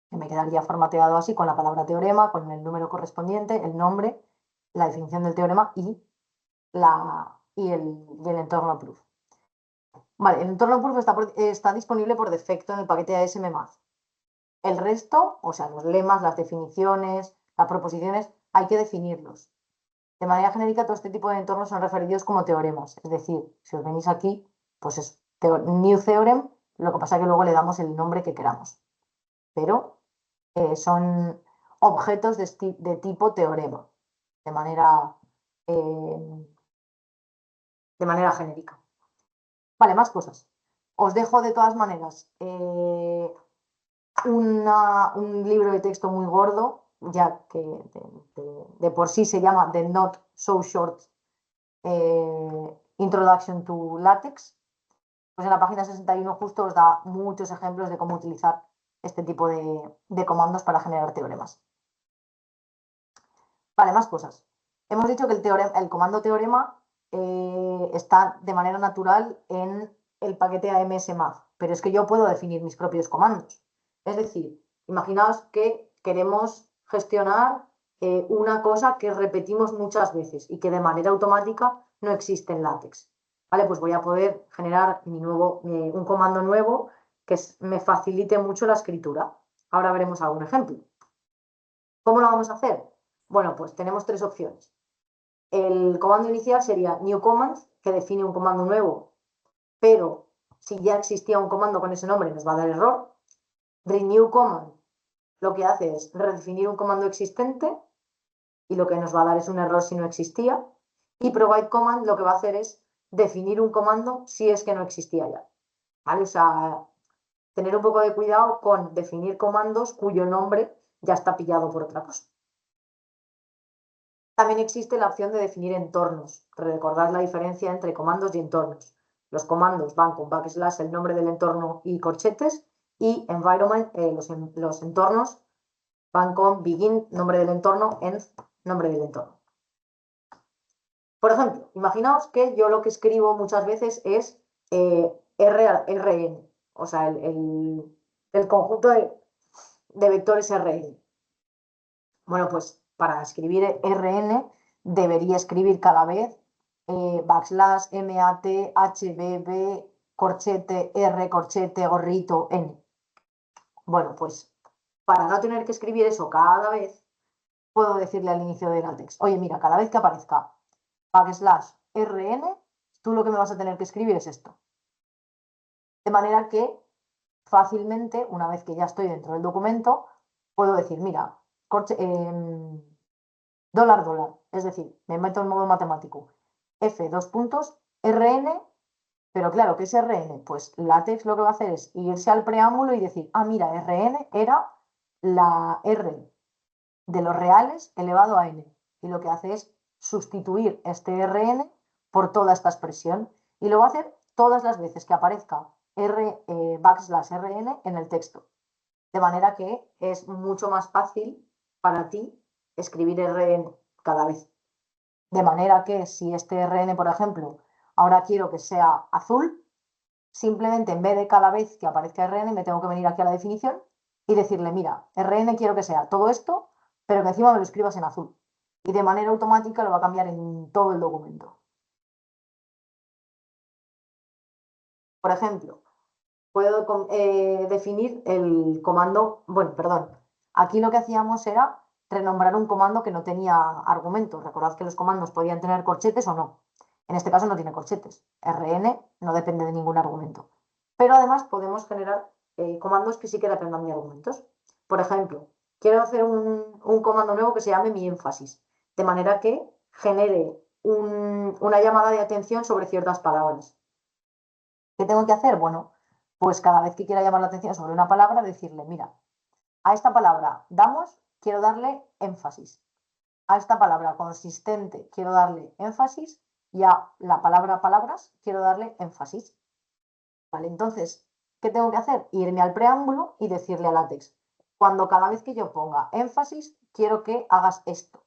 Speaker 1: que me quedaría formateado así con la palabra teorema, con el número correspondiente, el nombre, la definición del teorema y el entorno proof. Vale, el entorno proof está disponible por defecto en el paquete ASM+. El resto, o sea, los lemas, las definiciones, las proposiciones, hay que definirlos. De manera genérica, todo este tipo de entornos son referidos como teoremas. Es decir, si os venís aquí, pues es new theorem, lo que pasa es que luego le damos el nombre que queramos. Pero son objetos de tipo teorema, de manera, eh, de manera genérica. Vale, más cosas. Os dejo de todas maneras un libro de texto muy gordo, ya que de por sí se llama The Not So Short Introduction to LaTeX, Pues en la página 61 justo os da muchos ejemplos de cómo utilizar este tipo de comandos para generar teoremas. Vale, más cosas. Hemos dicho que el comando teorema está de manera natural en el paquete AMSMath, pero es que yo puedo definir mis propios comandos. Es decir, imaginaos que queremos gestionar una cosa que repetimos muchas veces y que de manera automática no existe en LaTeX. Vale, pues voy a poder generar un comando nuevo que me facilite mucho la escritura. Ahora veremos algún ejemplo. ¿Cómo lo vamos a hacer? Bueno, pues tenemos tres opciones. El comando inicial sería new command, que define un comando nuevo, pero si ya existía un comando con ese nombre nos va a dar error. Renew command lo que hace es redefinir un comando existente y lo que nos va a dar es un error si no existía. Y provide command lo que va a hacer es definir un comando si es que no existía ya. ¿Vale? O sea, tener un poco de cuidado con definir comandos cuyo nombre ya está pillado por otra cosa. También existe la opción de definir entornos. Recordad la diferencia entre comandos y entornos. Los comandos van con backslash, el nombre del entorno y corchetes, y environment, los entornos van con begin, nombre del entorno, end, nombre del entorno. Por ejemplo, imaginaos que yo lo que escribo muchas veces es RN, o sea, el conjunto de vectores RN. Bueno, pues para escribir RN debería escribir cada vez backslash, MAT, HBB, corchete, R, corchete, gorrito, N. Bueno, pues para no tener que escribir eso cada vez, puedo decirle al inicio de LaTeX, oye, mira, cada vez que aparezca backslash RN, tú lo que me vas a tener que escribir es esto. De manera que fácilmente, una vez que ya estoy dentro del documento, puedo decir, mira, dólar, dólar, es decir, me meto en modo matemático, F, dos puntos, RN, pero claro, ¿qué es RN? Pues LaTeX lo que va a hacer es irse al preámbulo y decir, ah, mira, RN era la R de los reales elevado a N. Y lo que hace es sustituir este RN por toda esta expresión. Y lo va a hacer todas las veces que aparezca backslash RN en el texto. De manera que es mucho más fácil para ti escribir RN cada vez. De manera que si este RN, por ejemplo, ahora quiero que sea azul, simplemente en vez de cada vez que aparezca RN me tengo que venir aquí a la definición y decirle, mira, RN quiero que sea todo esto, pero que encima me lo escribas en azul. Y de manera automática lo va a cambiar en todo el documento. Por ejemplo, puedo definir el comando, bueno, perdón, aquí lo que hacíamos era renombrar un comando que no tenía argumentos. Recordad que los comandos podían tener corchetes o no. En este caso no tiene corchetes. RN no depende de ningún argumento. Pero además podemos generar comandos que sí que dependan de argumentos. Por ejemplo, quiero hacer un comando nuevo que se llame mi énfasis, de manera que genere una llamada de atención sobre ciertas palabras. ¿Qué tengo que hacer? Bueno, pues cada vez que quiera llamar la atención sobre una palabra, decirle, mira, a esta palabra damos, quiero darle énfasis. A esta palabra consistente, quiero darle énfasis. Y a la palabra palabras, quiero darle énfasis. Vale, entonces, ¿qué tengo que hacer? Irme al preámbulo y decirle a LaTeX, cuando cada vez que yo ponga énfasis, quiero que hagas esto.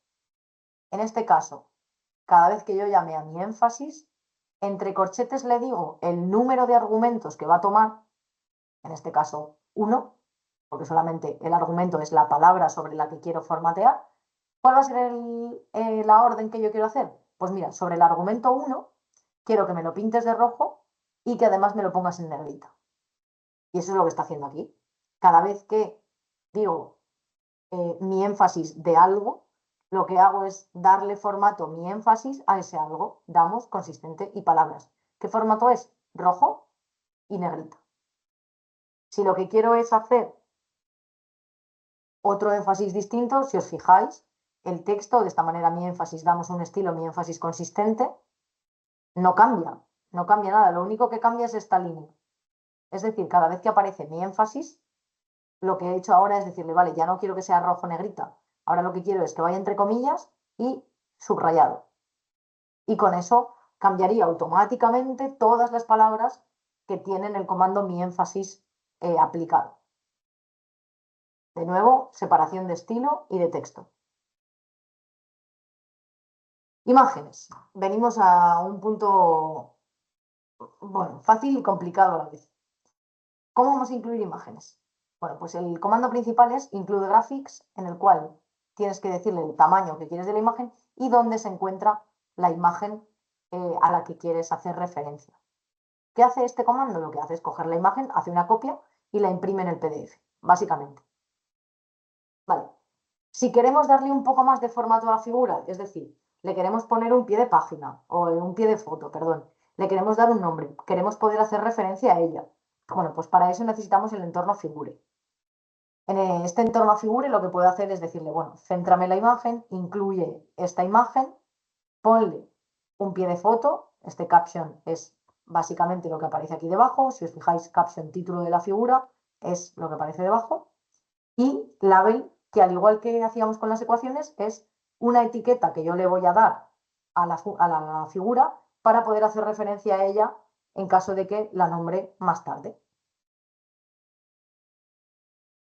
Speaker 1: En este caso, cada vez que yo llame a mi énfasis, entre corchetes le digo el número de argumentos que va a tomar, en este caso 1, porque solamente el argumento es la palabra sobre la que quiero formatear. ¿Cuál va a ser la orden que yo quiero hacer? Pues mira, sobre el argumento 1, quiero que me lo pintes de rojo y que además me lo pongas en negrita. Y eso es lo que está haciendo aquí. Cada vez que digo mi énfasis de algo, lo que hago es darle formato, mi énfasis a ese algo. Damos consistente y palabras. ¿Qué formato es? Rojo y negrita. Si lo que quiero es hacer otro énfasis distinto, si os fijáis, el texto, de esta manera mi énfasis, damos un estilo, mi énfasis consistente, no cambia, no cambia nada. Lo único que cambia es esta línea. Es decir, cada vez que aparece mi énfasis, lo que he hecho ahora es decirle, vale, ya no quiero que sea rojo negrita. Ahora lo que quiero es que vaya entre comillas y subrayado. Y con eso cambiaría automáticamente todas las palabras que tienen el comando mi énfasis aplicado. De nuevo, separación de estilo y de texto. Imágenes. Venimos a un punto, bueno, fácil y complicado a la vez. ¿Cómo vamos a incluir imágenes? Bueno, pues el comando principal es include graphics, en el cual tienes que decirle el tamaño que quieres de la imagen y dónde se encuentra la imagen a la que quieres hacer referencia. ¿Qué hace este comando? Lo que hace es coger la imagen, hace una copia y la imprime en el PDF, básicamente. Vale. Si queremos darle un poco más de formato a la figura, es decir, le queremos poner un pie de página o un pie de foto, perdón, le queremos dar un nombre, queremos poder hacer referencia a ella. Bueno, pues para eso necesitamos el entorno figure. En este entorno figure lo que puedo hacer es decirle, bueno, céntrame la imagen, incluye esta imagen, ponle un pie de foto, este caption es básicamente lo que aparece aquí debajo, si os fijáis, caption título de la figura es lo que aparece debajo, y label, que al igual que hacíamos con las ecuaciones, es una etiqueta que yo le voy a dar a la figura para poder hacer referencia a ella en caso de que la nombre más tarde.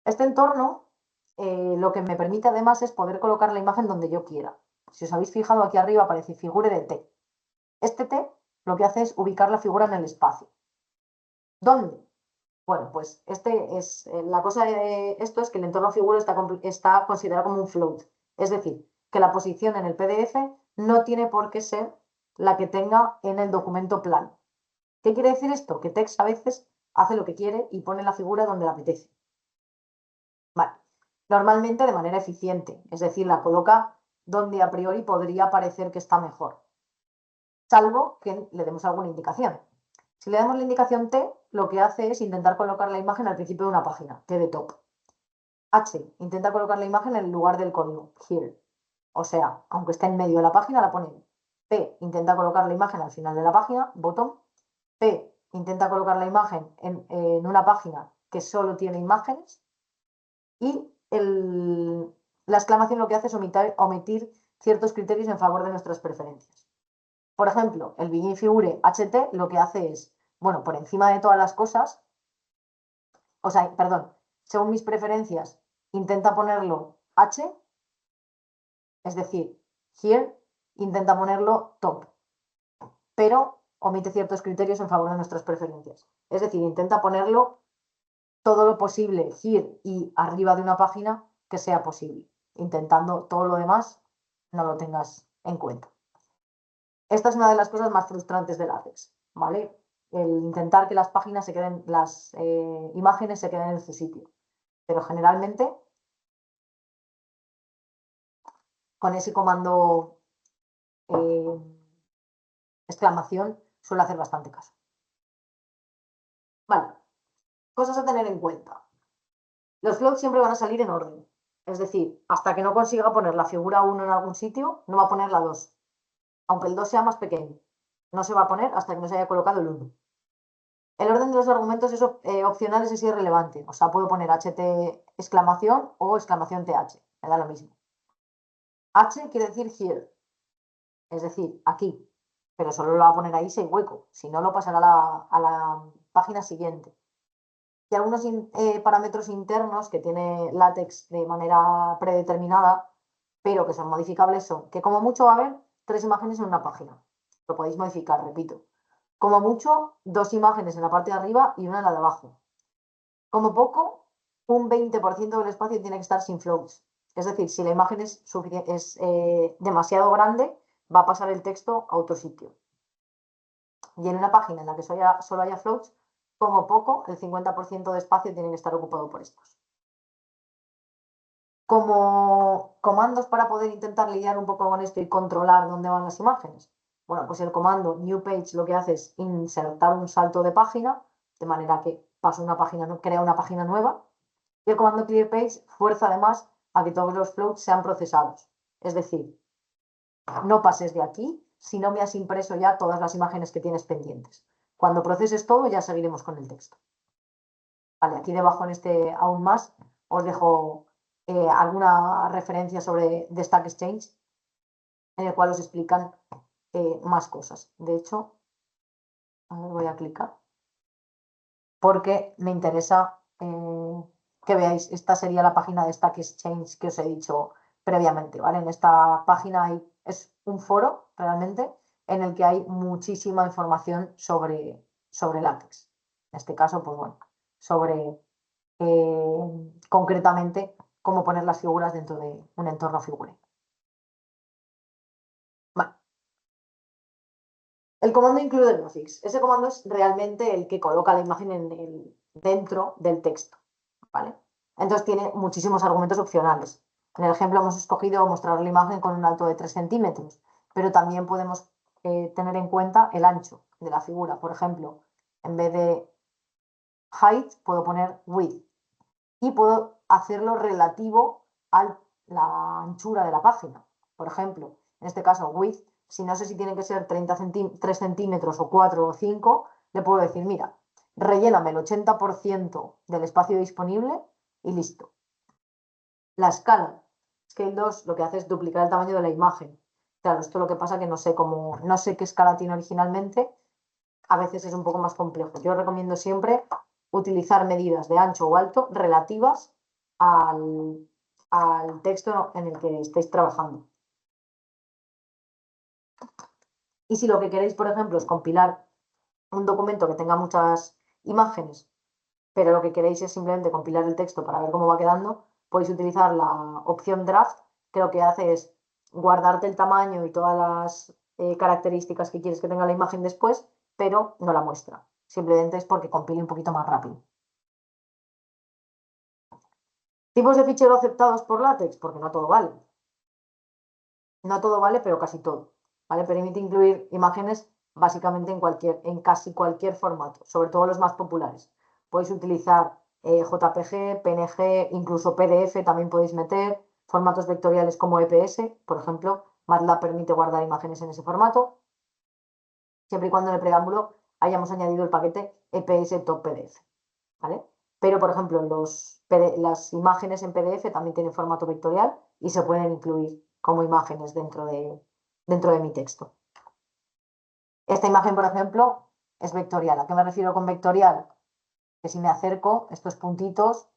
Speaker 1: Este entorno lo que me permite además es poder colocar la imagen donde yo quiera. Si os habéis fijado aquí arriba aparece figure de T. Este T lo que hace es ubicar la figura en el espacio. ¿Dónde? Bueno, pues la cosa de esto es que el entorno figura está considerado como un float. Es decir, que la posición en el PDF no tiene por qué ser la que tenga en el documento plano. ¿Qué quiere decir esto? Que Text a veces hace lo que quiere y pone la figura donde le apetece. Vale. Normalmente de manera eficiente, es decir, la coloca donde a priori podría parecer que está mejor, salvo que le demos alguna indicación. Si le damos la indicación T, lo que hace es intentar colocar la imagen al principio de una página, T de top. H, intenta colocar la imagen en el lugar del código, here. O sea, aunque esté en medio de la página, la pone. P, intenta colocar la imagen al final de la página, bottom. P, intenta colocar la imagen en una página que solo tiene imágenes. Y la exclamación lo que hace es omitir ciertos criterios en favor de nuestras preferencias. Por ejemplo, el begin figure HT lo que hace es, bueno, por encima de todas las cosas, o sea, perdón, según mis preferencias, intenta ponerlo H, es decir, here, intenta ponerlo top, pero omite ciertos criterios en favor de nuestras preferencias. Es decir, intenta ponerlo todo lo posible here y arriba de una página que sea posible, intentando todo lo demás no lo tengas en cuenta. Esta es una de las cosas más frustrantes del LaTeX, ¿vale? El intentar que las páginas se queden, las imágenes se queden en su sitio. Pero generalmente con ese comando exclamación suele hacer bastante caso. Vale, cosas a tener en cuenta. Los floats siempre van a salir en orden. Es decir, hasta que no consiga poner la figura 1 en algún sitio, no va a poner la 2. Aunque el 2 sea más pequeño. No se va a poner hasta que no se haya colocado el 1. El orden de los argumentos es opcional, es irrelevante. O sea, puedo poner HT exclamación o exclamación TH. Me da lo mismo. H quiere decir here. Es decir, aquí. Pero solo lo va a poner ahí si hay hueco. Si no, lo pasará a la página siguiente. Y algunos parámetros internos que tiene LaTeX de manera predeterminada, pero que son modificables, son que como mucho va a haber 3 imágenes en una página. Lo podéis modificar, repito. Como mucho, 2 imágenes en la parte de arriba y una en la de abajo. Como poco, un 20% del espacio tiene que estar sin floats. Es decir, si la imagen es demasiado grande, va a pasar el texto a otro sitio. Y en una página en la que solo haya floats, como poco, el 50% de espacio tiene que estar ocupado por estos. Como comandos para poder intentar lidiar un poco con esto y controlar dónde van las imágenes. Bueno, pues el comando new page lo que hace es insertar un salto de página, de manera que pasa una página, crea una página nueva. Y el comando clear page fuerza además a que todos los floats sean procesados. Es decir, no pases de aquí si no me has impreso ya todas las imágenes que tienes pendientes. Cuando proceses todo ya seguiremos con el texto. Vale, aquí debajo en este aún más os dejo alguna referencia sobre The Stack Exchange en el cual os explican más cosas. De hecho, a ver, voy a clicar. porque me interesa que veáis, esta sería la página de Stack Exchange que os he dicho previamente, ¿vale? En esta página es un foro realmente en el que hay muchísima información sobre LaTeX. En este caso, pues bueno, sobre concretamente cómo poner las figuras dentro de un entorno Figure. Vale. El comando include graphics. Ese comando es realmente el que coloca la imagen dentro del texto, ¿vale? Entonces tiene muchísimos argumentos opcionales. En el ejemplo hemos escogido mostrar la imagen con un alto de 3 centímetros, pero también podemos tener en cuenta el ancho de la figura. Por ejemplo, en vez de height puedo poner width y puedo hacerlo relativo a la anchura de la página. Por ejemplo, en este caso width, si no sé si tiene que ser 3 centímetros o 4 o 5, le puedo decir, mira, relléname el 80% del espacio disponible y listo. La escala, Scale 2, lo que hace es duplicar el tamaño de la imagen. Claro, esto lo que pasa que no sé qué escala tiene originalmente, a veces es un poco más complejo. Yo recomiendo siempre utilizar medidas de ancho o alto relativas al texto en el que estéis trabajando. Y si lo que queréis, por ejemplo, es compilar un documento que tenga muchas imágenes, pero lo que queréis es simplemente compilar el texto para ver cómo va quedando, podéis utilizar la opción draft, que lo que hace es guardarte el tamaño y todas las características que quieres que tenga la imagen después, pero no la muestra. Simplemente es porque compile un poquito más rápido. Tipos de fichero aceptados por LaTeX, porque no todo vale. No todo vale, pero casi todo. ¿Vale? Permite incluir imágenes básicamente en casi cualquier formato, sobre todo los más populares. Podéis utilizar JPG, PNG, incluso PDF también podéis meter, formatos vectoriales como EPS, por ejemplo, MATLAB permite guardar imágenes en ese formato, siempre y cuando en el preámbulo hayamos añadido el paquete EPS Top PDF, ¿vale? Pero, por ejemplo, las imágenes en PDF también tienen formato vectorial y se pueden incluir como imágenes dentro de mi texto. Esta imagen, por ejemplo, es vectorial. ¿A qué me refiero con vectorial? Que si me acerco, estos puntitos,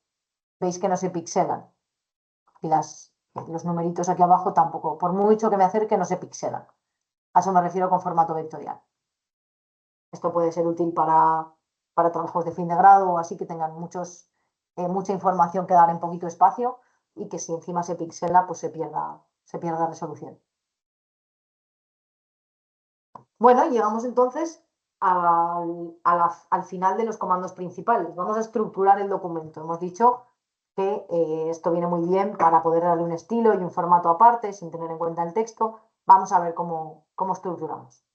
Speaker 1: veis que no se pixelan. Y los numeritos aquí abajo tampoco. Por mucho que me acerque, no se pixelan. A eso me refiero con formato vectorial. Esto puede ser útil para trabajos de fin de grado o así que tengan mucha información que dar en poquito espacio y que si encima se pixela, pues se pierda resolución. Bueno, llegamos entonces al final de los comandos principales. Vamos a estructurar el documento. Hemos dicho que esto viene muy bien para poder darle un estilo y un formato aparte sin tener en cuenta el texto. Vamos a ver cómo estructuramos.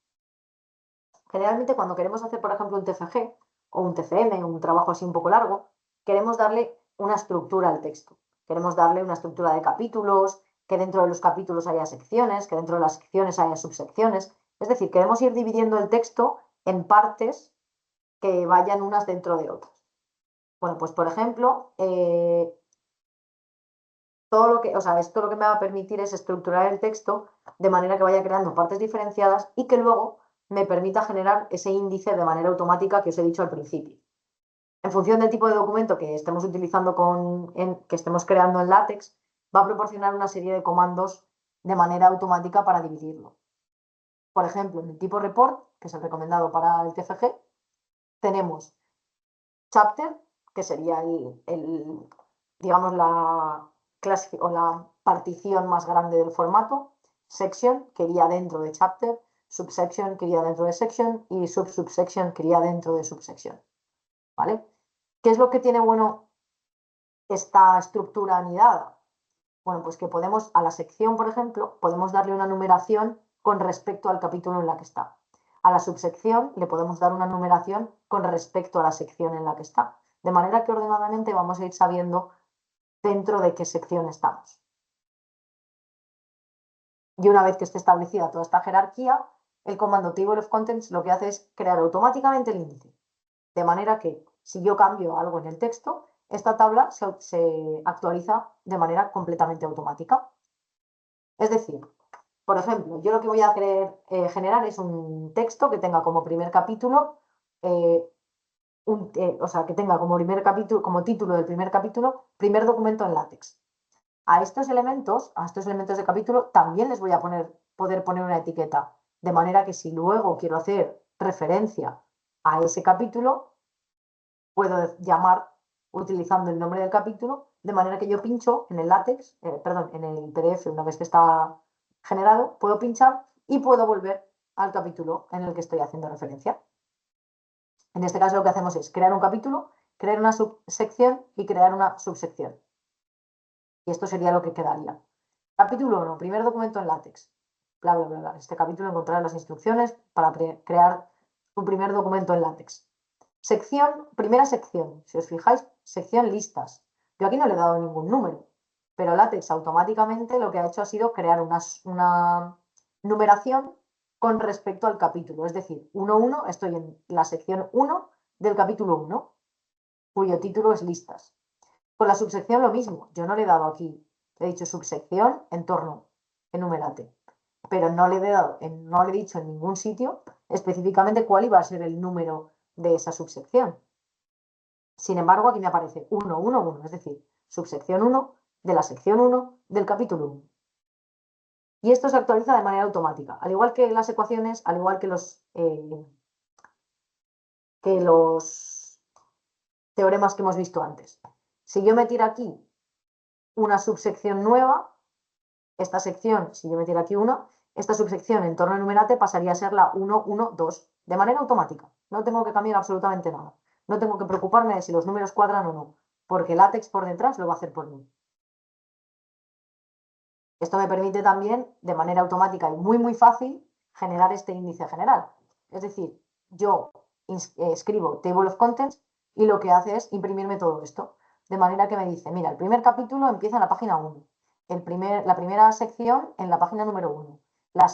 Speaker 1: Generalmente cuando queremos hacer, por ejemplo, un TFG o un TFM, un trabajo así un poco largo, queremos darle una estructura al texto. Queremos darle una estructura de capítulos, que dentro de los capítulos haya secciones, que dentro de las secciones haya subsecciones. Es decir, queremos ir dividiendo el texto en partes que vayan unas dentro de otras. Bueno, pues por ejemplo, esto lo que me va a permitir es estructurar el texto de manera que vaya creando partes diferenciadas y que luego me permita generar ese índice de manera automática que os he dicho al principio. En función del tipo de documento que estemos utilizando que estemos creando en LaTeX, va a proporcionar una serie de comandos de manera automática para dividirlo. Por ejemplo, en el tipo report, que es el recomendado para el TFG, tenemos chapter, que sería digamos, la partición más grande del formato, section, que iría dentro de chapter, subsection, que iría dentro de section, y subsection, que iría dentro de subsection. ¿Vale? ¿Qué es lo que tiene bueno esta estructura anidada? Bueno, pues que podemos, a la sección, por ejemplo, podemos darle una numeración con respecto al capítulo en la que está. A la subsección le podemos dar una numeración con respecto a la sección en la que está. De manera que ordenadamente vamos a ir sabiendo dentro de qué sección estamos. Y una vez que esté establecida toda esta jerarquía, el comando Table of Contents lo que hace es crear automáticamente el índice. De manera que si yo cambio algo en el texto, esta tabla se actualiza de manera completamente automática. Es decir, por ejemplo, yo lo que voy a querer generar es un texto que tenga como primer capítulo o sea, que tenga como primer capítulo, como título del primer capítulo, primer documento en látex. A estos elementos de capítulo, también les voy a poder poner una etiqueta, de manera que si luego quiero hacer referencia a ese capítulo, puedo llamar utilizando el nombre del capítulo, de manera que yo pincho en el látex, perdón, en el PDF, una vez que está generado, puedo pinchar y puedo volver al capítulo en el que estoy haciendo referencia. En este caso lo que hacemos es crear un capítulo, crear una subsección y crear una subsección. Y esto sería lo que quedaría. Capítulo 1, primer documento en látex. Bla, bla, bla, bla. Este capítulo encontrará las instrucciones para crear un primer documento en látex. Sección, primera sección. Si os fijáis, sección listas. Yo aquí no le he dado ningún número, pero látex automáticamente lo que ha hecho ha sido crear una numeración con respecto al capítulo. Es decir, 1.1, estoy en la sección 1 del capítulo 1, cuyo título es listas. Con la subsección lo mismo. Yo no le he dado aquí, he dicho subsección, entorno, enumerate. Pero no le he dicho en ningún sitio específicamente cuál iba a ser el número de esa subsección. Sin embargo, aquí me aparece 1, 1, 1, es decir, subsección 1 de la sección 1 del capítulo 1. Y esto se actualiza de manera automática, al igual que las ecuaciones, al igual que los teoremas que hemos visto antes. Si yo metiera aquí una subsección nueva, esta sección, si yo metiera aquí una, esta subsección entorno enumerate pasaría a ser la 1, 1, 2, de manera automática. No tengo que cambiar absolutamente nada. No tengo que preocuparme de si los números cuadran o no, porque LaTeX por detrás lo va a hacer por mí. Esto me permite también, de manera automática y muy, muy fácil, generar este índice general. Es decir, yo escribo Table of Contents y lo que hace es imprimirme todo esto. De manera que me dice, mira, el primer capítulo empieza en la página 1, la primera sección en la página número 1, la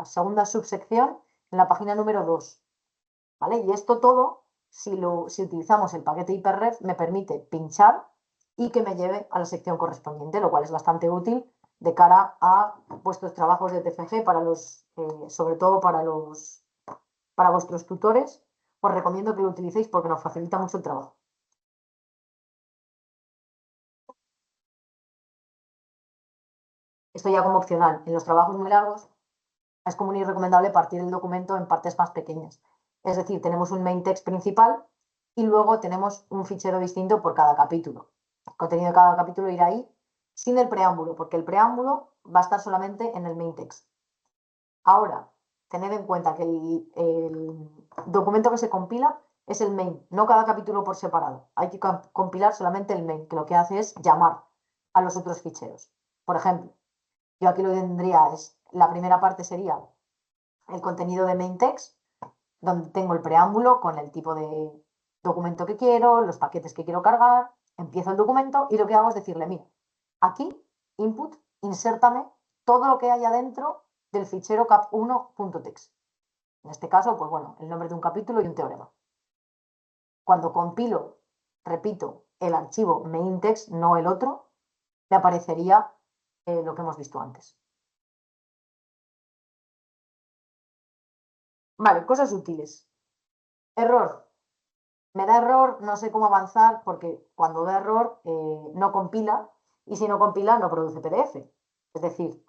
Speaker 1: segunda subsección en la página número 2. ¿Vale? Y esto todo, si utilizamos el paquete hyperref, me permite pinchar y que me lleve a la sección correspondiente, lo cual es bastante útil de cara a vuestros trabajos de TFG, sobre todo para vuestros tutores. Os recomiendo que lo utilicéis porque nos facilita mucho el trabajo. Esto ya como opcional. En los trabajos muy largos es como muy recomendable partir el documento en partes más pequeñas. Es decir, tenemos un main text principal y luego tenemos un fichero distinto por cada capítulo. El contenido de cada capítulo irá ahí sin el preámbulo, porque el preámbulo va a estar solamente en el main text. Ahora, tened en cuenta que el documento que se compila es el main, no cada capítulo por separado. Hay que compilar solamente el main, que lo que hace es llamar a los otros ficheros. Por ejemplo, yo aquí lo que tendría es, la primera parte sería el contenido de main text, donde tengo el preámbulo con el tipo de documento que quiero, los paquetes que quiero cargar, empiezo el documento y lo que hago es decirle, mira, aquí, input, insértame todo lo que haya dentro del fichero cap1.txt. En este caso, pues bueno, el nombre de un capítulo y un teorema. Cuando compilo, repito, el archivo main text, no el otro, me aparecería lo que hemos visto antes. Vale, cosas útiles. Error. Me da error, no sé cómo avanzar porque cuando da error no compila y si no compila no produce PDF. Es decir,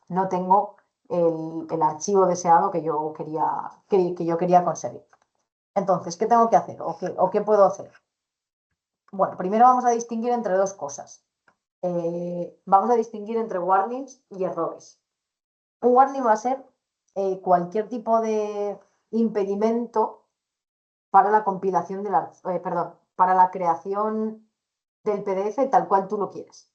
Speaker 1: no tengo el archivo deseado que yo quería conseguir. Entonces, ¿qué tengo que hacer o qué puedo hacer? Bueno, primero vamos a distinguir entre dos cosas. Vamos a distinguir entre warnings y errores. Un warning va a ser cualquier tipo de impedimento para la compilación para la creación del PDF tal cual tú lo quieres.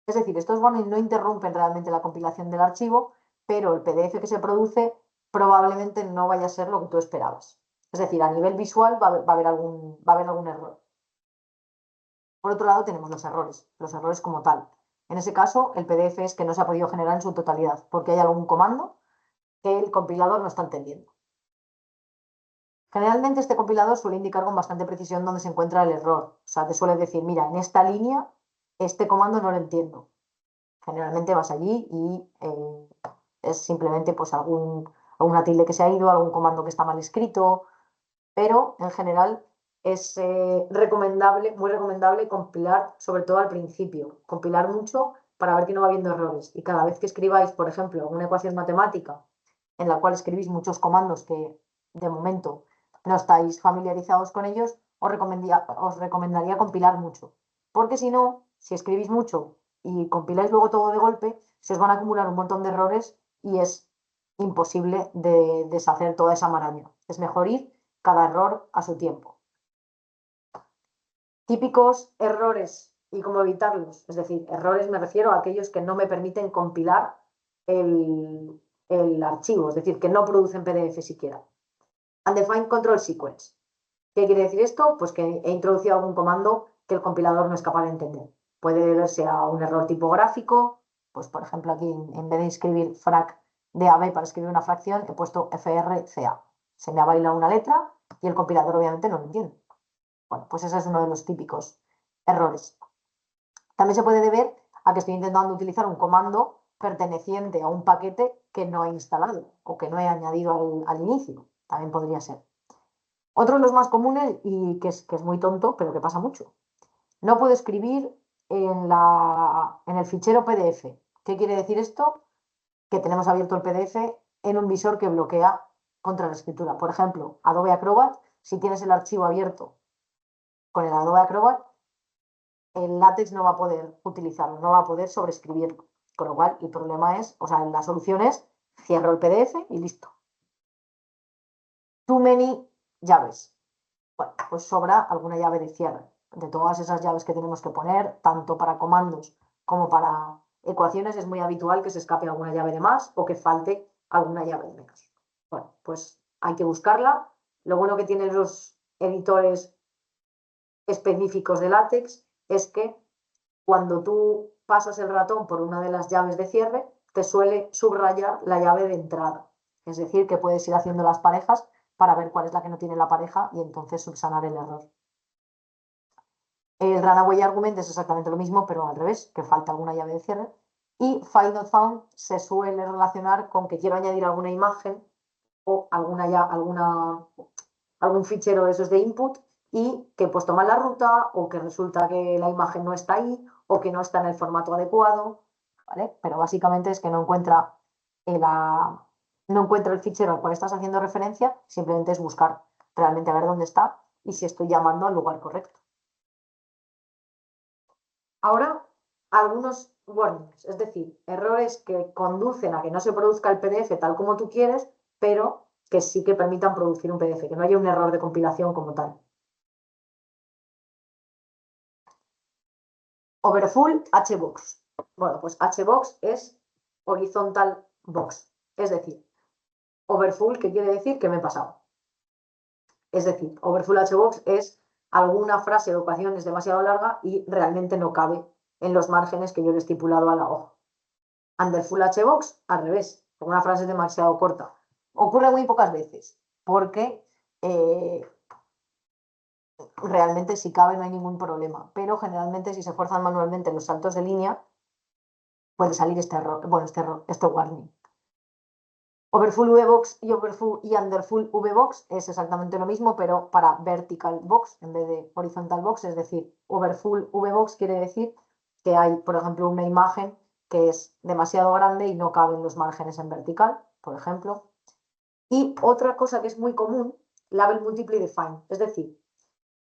Speaker 1: Es decir, estos warnings no interrumpen realmente la compilación del archivo, pero el PDF que se produce probablemente no vaya a ser lo que tú esperabas. Es decir, a nivel visual va a haber algún error. Por otro lado, tenemos los errores como tal. En ese caso, el PDF es que no se ha podido generar en su totalidad, porque hay algún comando que el compilador no está entendiendo. Generalmente este compilador suele indicar con bastante precisión dónde se encuentra el error. O sea, te suele decir, mira, en esta línea este comando no lo entiendo. Generalmente vas allí y es simplemente pues alguna tilde que se ha ido, algún comando que está mal escrito, pero en general es recomendable, muy recomendable compilar, sobre todo al principio, compilar mucho para ver que no va habiendo errores. Y cada vez que escribáis, por ejemplo, una ecuación matemática en la cual escribís muchos comandos que de momento no estáis familiarizados con ellos, os recomendaría compilar mucho. Porque si no, si escribís mucho y compiláis luego todo de golpe, se os van a acumular un montón de errores y es imposible de deshacer toda esa maraña. Es mejor ir cada error a su tiempo. Típicos errores y cómo evitarlos. Es decir, errores me refiero a aquellos que no me permiten compilar el archivo, es decir, que no producen PDF siquiera. Undefined Control Sequence. ¿Qué quiere decir esto? Pues que he introducido algún comando que el compilador no es capaz de entender. Puede deberse a un error tipográfico, pues por ejemplo aquí en vez de escribir frac de AB para escribir una fracción, he puesto FRCA. Se me ha bailado una letra y el compilador obviamente no lo entiende. Bueno, pues ese es uno de los típicos errores. También se puede deber a que estoy intentando utilizar un comando perteneciente a un paquete que no he instalado o que no he añadido al inicio. También podría ser. Otro de los más comunes y que es muy tonto, pero que pasa mucho. No puedo escribir en el fichero PDF. ¿Qué quiere decir esto? Que tenemos abierto el PDF en un visor que bloquea contra la escritura. Por ejemplo, Adobe Acrobat, si tienes el archivo abierto con el Adobe Acrobat, el látex no va a poder utilizarlo, no va a poder sobreescribirlo. Con lo cual, el problema es, o sea, la solución es cierro el PDF y listo. Too many llaves. Bueno, pues sobra alguna llave de cierre. De todas esas llaves que tenemos que poner, tanto para comandos como para ecuaciones, es muy habitual que se escape alguna llave de más o que falte alguna llave de menos. Bueno, pues hay que buscarla. Lo bueno que tienen los editores específicos de látex es que cuando tú pasas el ratón por una de las llaves de cierre, te suele subrayar la llave de entrada. Es decir, que puedes ir haciendo las parejas para ver cuál es la que no tiene la pareja y entonces subsanar el error. El runaway argument es exactamente lo mismo, pero al revés, que falta alguna llave de cierre. Y find not found se suele relacionar con que quiero añadir alguna imagen o algún fichero de esos de input y que he puesto mal la ruta o que resulta que la imagen no está ahí o que no está en el formato adecuado, ¿vale? Pero básicamente es que no encuentra el fichero al cual estás haciendo referencia, simplemente es buscar realmente a ver dónde está y si estoy llamando al lugar correcto. Ahora, algunos warnings, es decir, errores que conducen a que no se produzca el PDF tal como tú quieres, pero que sí que permitan producir un PDF, que no haya un error de compilación como tal. Overfull HBox. Bueno, pues HBox es horizontal box. Es decir, overfull, ¿qué quiere decir? Que me he pasado. Es decir, overfull HBox es alguna frase o ecuación es demasiado larga y realmente no cabe en los márgenes que yo le he estipulado a la hoja. Underfull HBox, al revés, una frase es demasiado corta. Ocurre muy pocas veces, porque realmente si cabe no hay ningún problema, pero generalmente si se fuerzan manualmente los saltos de línea, puede salir este error, bueno, este warning. Overfull VBox y Underfull VBox es exactamente lo mismo, pero para vertical box en vez de horizontal box, es decir, Overfull VBox quiere decir que hay, por ejemplo, una imagen que es demasiado grande y no caben los márgenes en vertical, por ejemplo. Y otra cosa que es muy común, label multiply define, es decir,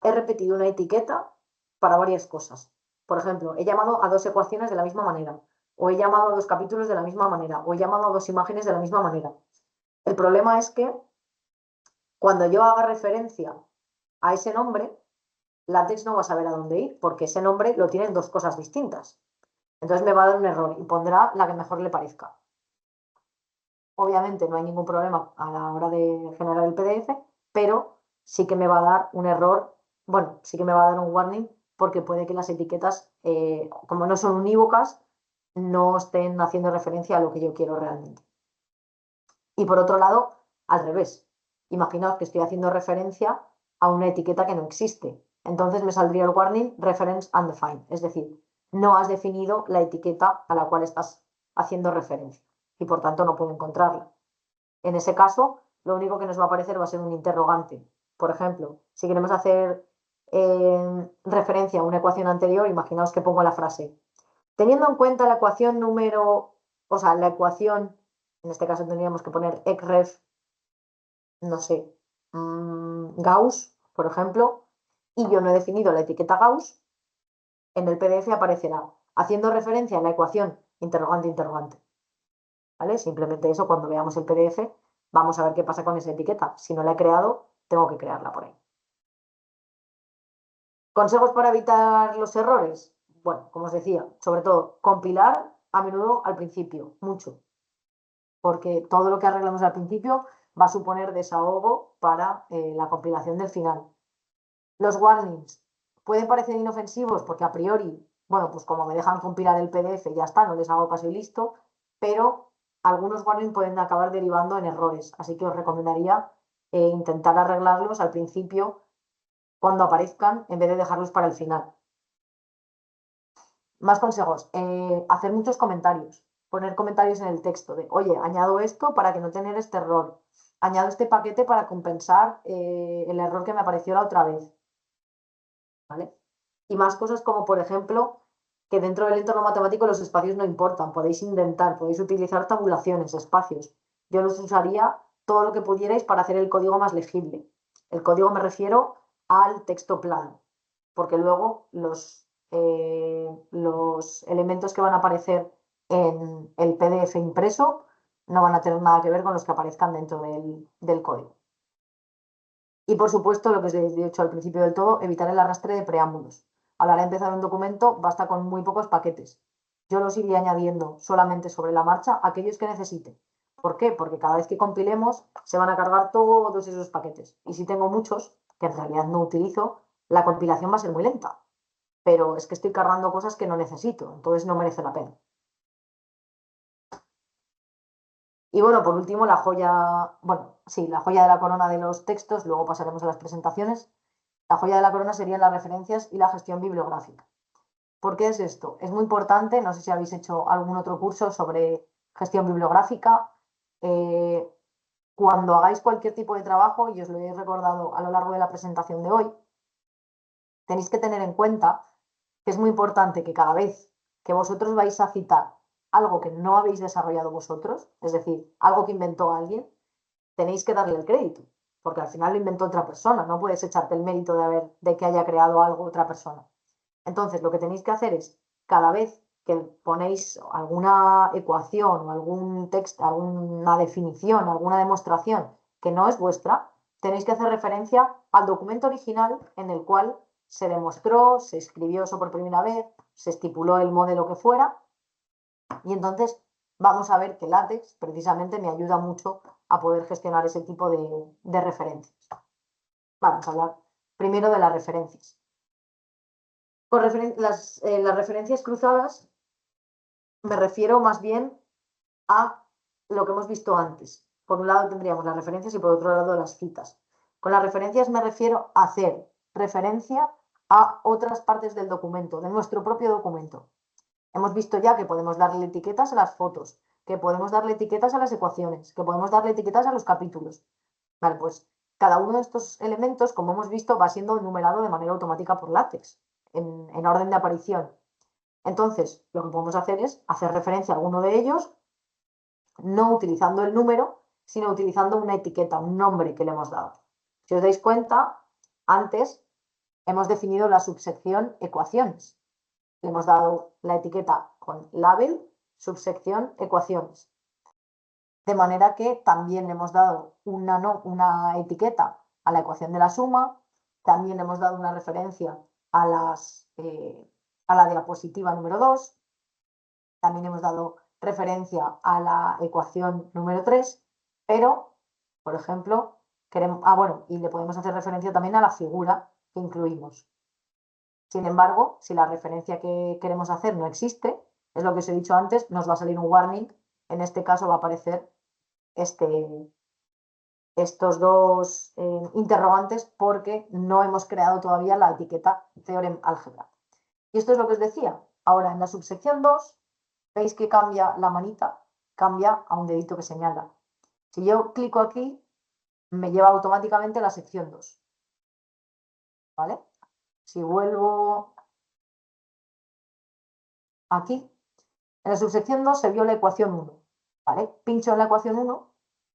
Speaker 1: he repetido una etiqueta para varias cosas. Por ejemplo, he llamado a dos ecuaciones de la misma manera, o he llamado a dos capítulos de la misma manera, o he llamado a dos imágenes de la misma manera. El problema es que cuando yo haga referencia a ese nombre, LaTeX no va a saber a dónde ir, porque ese nombre lo tienen dos cosas distintas. Entonces me va a dar un error y pondrá la que mejor le parezca. Obviamente no hay ningún problema a la hora de generar el PDF, pero sí que me va a dar un error, bueno, sí que me va a dar un warning porque puede que las etiquetas, como no son unívocas, no estén haciendo referencia a lo que yo quiero realmente. Y por otro lado, al revés. Imaginaos que estoy haciendo referencia a una etiqueta que no existe. Entonces me saldría el warning reference undefined, es decir, no has definido la etiqueta a la cual estás haciendo referencia y por tanto no puedo encontrarla. En ese caso, lo único que nos va a aparecer va a ser un interrogante Por ejemplo, si queremos hacer referencia a una ecuación anterior, imaginaos que pongo la frase. Teniendo en cuenta la ecuación la ecuación, en este caso tendríamos que poner ecref, no sé, Gauss, por ejemplo, y yo no he definido la etiqueta Gauss, en el PDF aparecerá haciendo referencia a la ecuación interrogante, interrogante. ¿Vale? Simplemente eso, cuando veamos el PDF, vamos a ver qué pasa con esa etiqueta. Si no la he creado, tengo que crearla por ahí. ¿Consejos para evitar los errores? Bueno, como os decía, sobre todo, compilar a menudo al principio, mucho, porque todo lo que arreglamos al principio va a suponer desahogo para la compilación del final. Los warnings pueden parecer inofensivos porque a priori, bueno, pues como me dejan compilar el PDF, ya está, no les hago caso y listo, pero algunos warnings pueden acabar derivando en errores, así que os recomendaría intentar arreglarlos al principio cuando aparezcan en vez de dejarlos para el final. Más consejos, hacer muchos comentarios, poner comentarios en el texto de, oye, añado esto para que no tener este error, añado este paquete para compensar el error que me apareció la otra vez, ¿vale? Y más cosas como, por ejemplo, que dentro del entorno matemático los espacios no importan, podéis indentar, podéis utilizar tabulaciones, espacios. Yo los usaría todo lo que pudierais para hacer el código más legible. El código me refiero al texto plano, porque luego los elementos que van a aparecer en el PDF impreso no van a tener nada que ver con los que aparezcan dentro del código. Y por supuesto, lo que os he dicho al principio del todo, evitar el arrastre de preámbulos. A la hora de empezar un documento basta con muy pocos paquetes. Yo los iría añadiendo solamente sobre la marcha aquellos que necesite. ¿Por qué? Porque cada vez que compilemos se van a cargar todos esos paquetes. Y si tengo muchos, que en realidad no utilizo, la compilación va a ser muy lenta. Pero es que estoy cargando cosas que no necesito, entonces no merece la pena. Y bueno, por último, la joya de la corona de los textos, luego pasaremos a las presentaciones. La joya de la corona serían las referencias y la gestión bibliográfica. ¿Por qué es esto? Es muy importante, no sé si habéis hecho algún otro curso sobre gestión bibliográfica. eh, Cuando hagáis cualquier tipo de trabajo, y os lo he recordado a lo largo de la presentación de hoy, tenéis que tener en cuenta que es muy importante que cada vez que vosotros vais a citar algo que no habéis desarrollado vosotros, es decir, algo que inventó alguien, tenéis que darle el crédito, porque al final lo inventó otra persona, no puedes echarte el mérito de que haya creado algo otra persona. Entonces, lo que tenéis que hacer es, cada vez que ponéis alguna ecuación o algún texto, alguna definición, alguna demostración que no es vuestra, tenéis que hacer referencia al documento original en el cual se demostró, se escribió eso por primera vez, se estipuló el modelo que fuera, y entonces vamos a ver que LaTeX precisamente me ayuda mucho a poder gestionar ese tipo de referencias. Vamos a hablar primero de las referencias. Con las referencias cruzadas me refiero más bien a lo que hemos visto antes. Por un lado tendríamos las referencias y por otro lado las citas. Con las referencias me refiero a hacer referencia a otras partes del documento, de nuestro propio documento. Hemos visto ya que podemos darle etiquetas a las fotos, que podemos darle etiquetas a las ecuaciones, que podemos darle etiquetas a los capítulos. Vale, pues cada uno de estos elementos, como hemos visto, va siendo enumerado de manera automática por LaTeX, en orden de aparición. Entonces, lo que podemos hacer es hacer referencia a alguno de ellos, no utilizando el número, sino utilizando una etiqueta, un nombre que le hemos dado. Si os dais cuenta, antes hemos definido la subsección ecuaciones. Le hemos dado la etiqueta con label, subsección ecuaciones. De manera que también le hemos dado una etiqueta a la ecuación de la suma, también le hemos dado una referencia a la diapositiva número 2, también hemos dado referencia a la ecuación número 3, pero, por ejemplo, y le podemos hacer referencia también a la figura que incluimos. Sin embargo, si la referencia que queremos hacer no existe, es lo que os he dicho antes, nos va a salir un warning. En este caso va a aparecer estos dos interrogantes porque no hemos creado todavía la etiqueta Theorem Algebra. Y esto es lo que os decía. Ahora, en la subsección 2, veis que cambia la manita, cambia a un dedito que señala. Si yo clico aquí, me lleva automáticamente a la sección 2. ¿vale? Si vuelvo aquí, en la subsección 2 se vio la ecuación 1, ¿vale? Pincho en la ecuación 1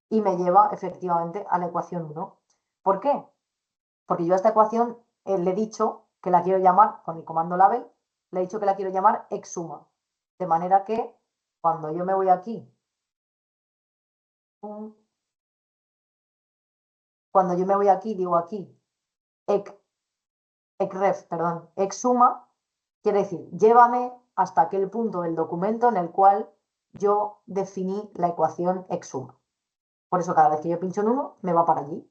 Speaker 1: y me lleva efectivamente a la ecuación 1. ¿Por qué? Porque yo a esta ecuación le he dicho que la quiero llamar, con el comando label, le he dicho que la quiero llamar exsuma. De manera que cuando yo me voy aquí, cuando yo me voy aquí, digo aquí, exsuma, quiere decir, llévame hasta aquel punto del documento en el cual yo definí la ecuación exsuma. Por eso cada vez que yo pincho en uno, me va para allí.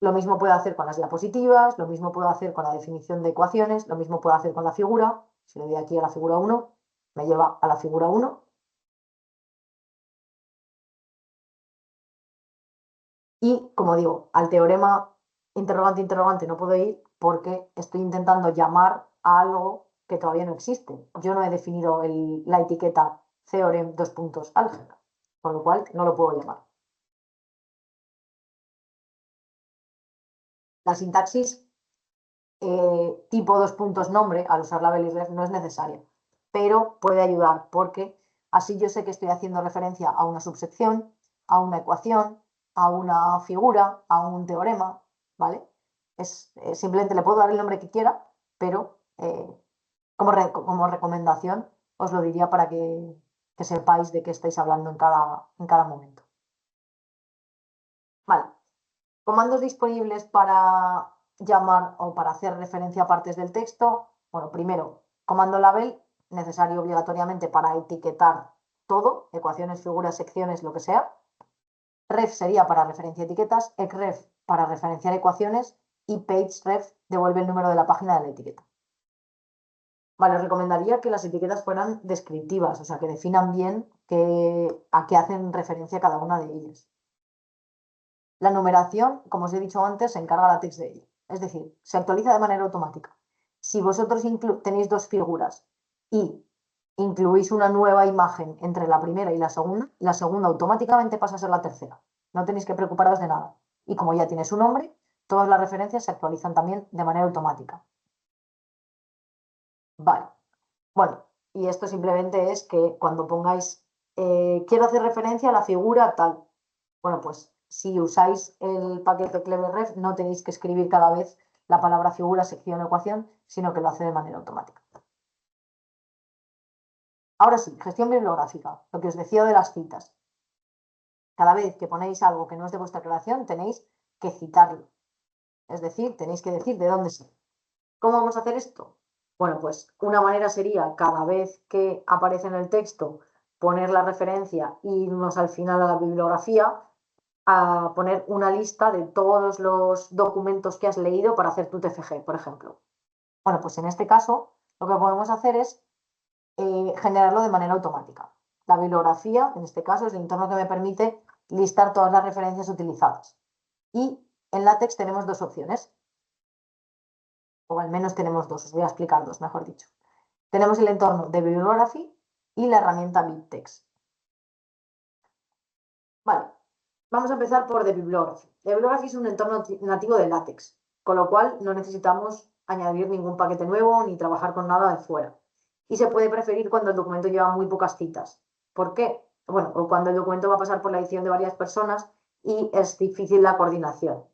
Speaker 1: Lo mismo puedo hacer con las diapositivas, lo mismo puedo hacer con la definición de ecuaciones, lo mismo puedo hacer con la figura. Si le doy aquí a la figura 1, me lleva a la figura 1. Y, como digo, al teorema interrogante, interrogante no puedo ir porque estoy intentando llamar a algo que todavía no existe. Yo no he definido la etiqueta theorem álgebra, con lo cual no lo puedo llamar. La sintaxis tipo nombre, al usar label y ref, no es necesaria, pero puede ayudar porque así yo sé que estoy haciendo referencia a una subsección, a una ecuación, a una figura, a un teorema, ¿vale? Simplemente le puedo dar el nombre que quiera, pero como recomendación os lo diría para que sepáis de qué estáis hablando en cada momento. Vale. Comandos disponibles para llamar o para hacer referencia a partes del texto. Bueno, primero, comando label, necesario obligatoriamente para etiquetar todo, ecuaciones, figuras, secciones, lo que sea. Ref sería para referencia a etiquetas, ecref para referenciar ecuaciones y pageref devuelve el número de la página de la etiqueta. Vale, os recomendaría que las etiquetas fueran descriptivas, o sea, que definan bien a qué hacen referencia cada una de ellas. La numeración, como os he dicho antes, se encarga la text de ello. Es decir, se actualiza de manera automática. Si vosotros tenéis dos figuras y incluís una nueva imagen entre la primera y la segunda automáticamente pasa a ser la tercera. No tenéis que preocuparos de nada. Y como ya tiene su nombre, todas las referencias se actualizan también de manera automática. Vale. Bueno, y esto simplemente es que cuando pongáis, quiero hacer referencia a la figura tal. Bueno, pues si usáis el paquete CleverRef no tenéis que escribir cada vez la palabra figura, sección o ecuación, sino que lo hace de manera automática. Ahora sí, gestión bibliográfica, lo que os decía de las citas. Cada vez que ponéis algo que no es de vuestra creación, tenéis que citarlo. Es decir, tenéis que decir de dónde es. ¿Cómo vamos a hacer esto? Bueno, pues una manera sería cada vez que aparece en el texto poner la referencia e irnos al final a la bibliografía a poner una lista de todos los documentos que has leído para hacer tu TFG, por ejemplo. Bueno, pues en este caso lo que podemos hacer es generarlo de manera automática. La bibliografía, en este caso, es el entorno que me permite listar todas las referencias utilizadas. Y en LaTeX tenemos dos opciones, o al menos tenemos dos, os voy a explicar dos, mejor dicho. Tenemos el entorno de Bibliography y la herramienta BibTeX. Vale, vamos a empezar por The Bibliography. The Bibliography es un entorno nativo de LaTeX, con lo cual no necesitamos añadir ningún paquete nuevo ni trabajar con nada de fuera. Y se puede preferir cuando el documento lleva muy pocas citas. ¿Por qué? Bueno, o cuando el documento va a pasar por la edición de varias personas y es difícil la coordinación.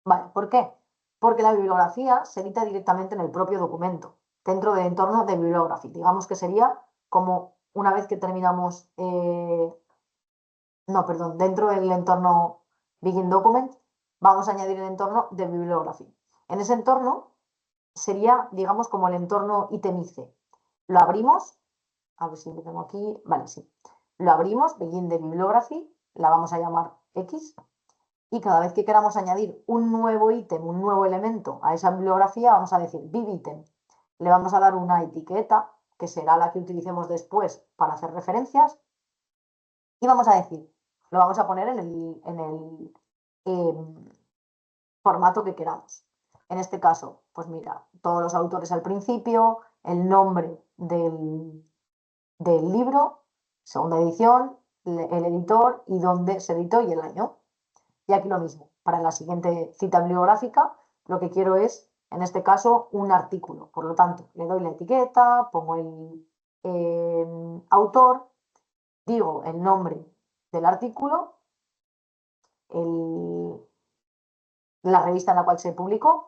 Speaker 1: Vale, ¿por qué? Porque la bibliografía se edita directamente en el propio documento, dentro del entorno de Bibliography. Digamos que sería como una vez que terminamos no, perdón, dentro del entorno Begin Document, vamos a añadir el entorno de Bibliography. En ese entorno sería, digamos, como el entorno itemice. Lo abrimos, a ver si lo tengo aquí, vale, sí. Lo abrimos, Begin de Bibliography, la vamos a llamar X, y cada vez que queramos añadir un nuevo ítem, un nuevo elemento a esa bibliografía, vamos a decir BibItem. Le vamos a dar una etiqueta, que será la que utilicemos después para hacer referencias, y vamos a decir, lo vamos a poner en el formato que queramos. En este caso, pues mira, todos los autores al principio, el nombre del libro, segunda edición, el editor y dónde se editó y el año. Y aquí lo mismo, para la siguiente cita bibliográfica lo que quiero es, en este caso, un artículo. Por lo tanto, le doy la etiqueta, pongo el autor, digo el nombre del artículo, la revista en la cual se publicó,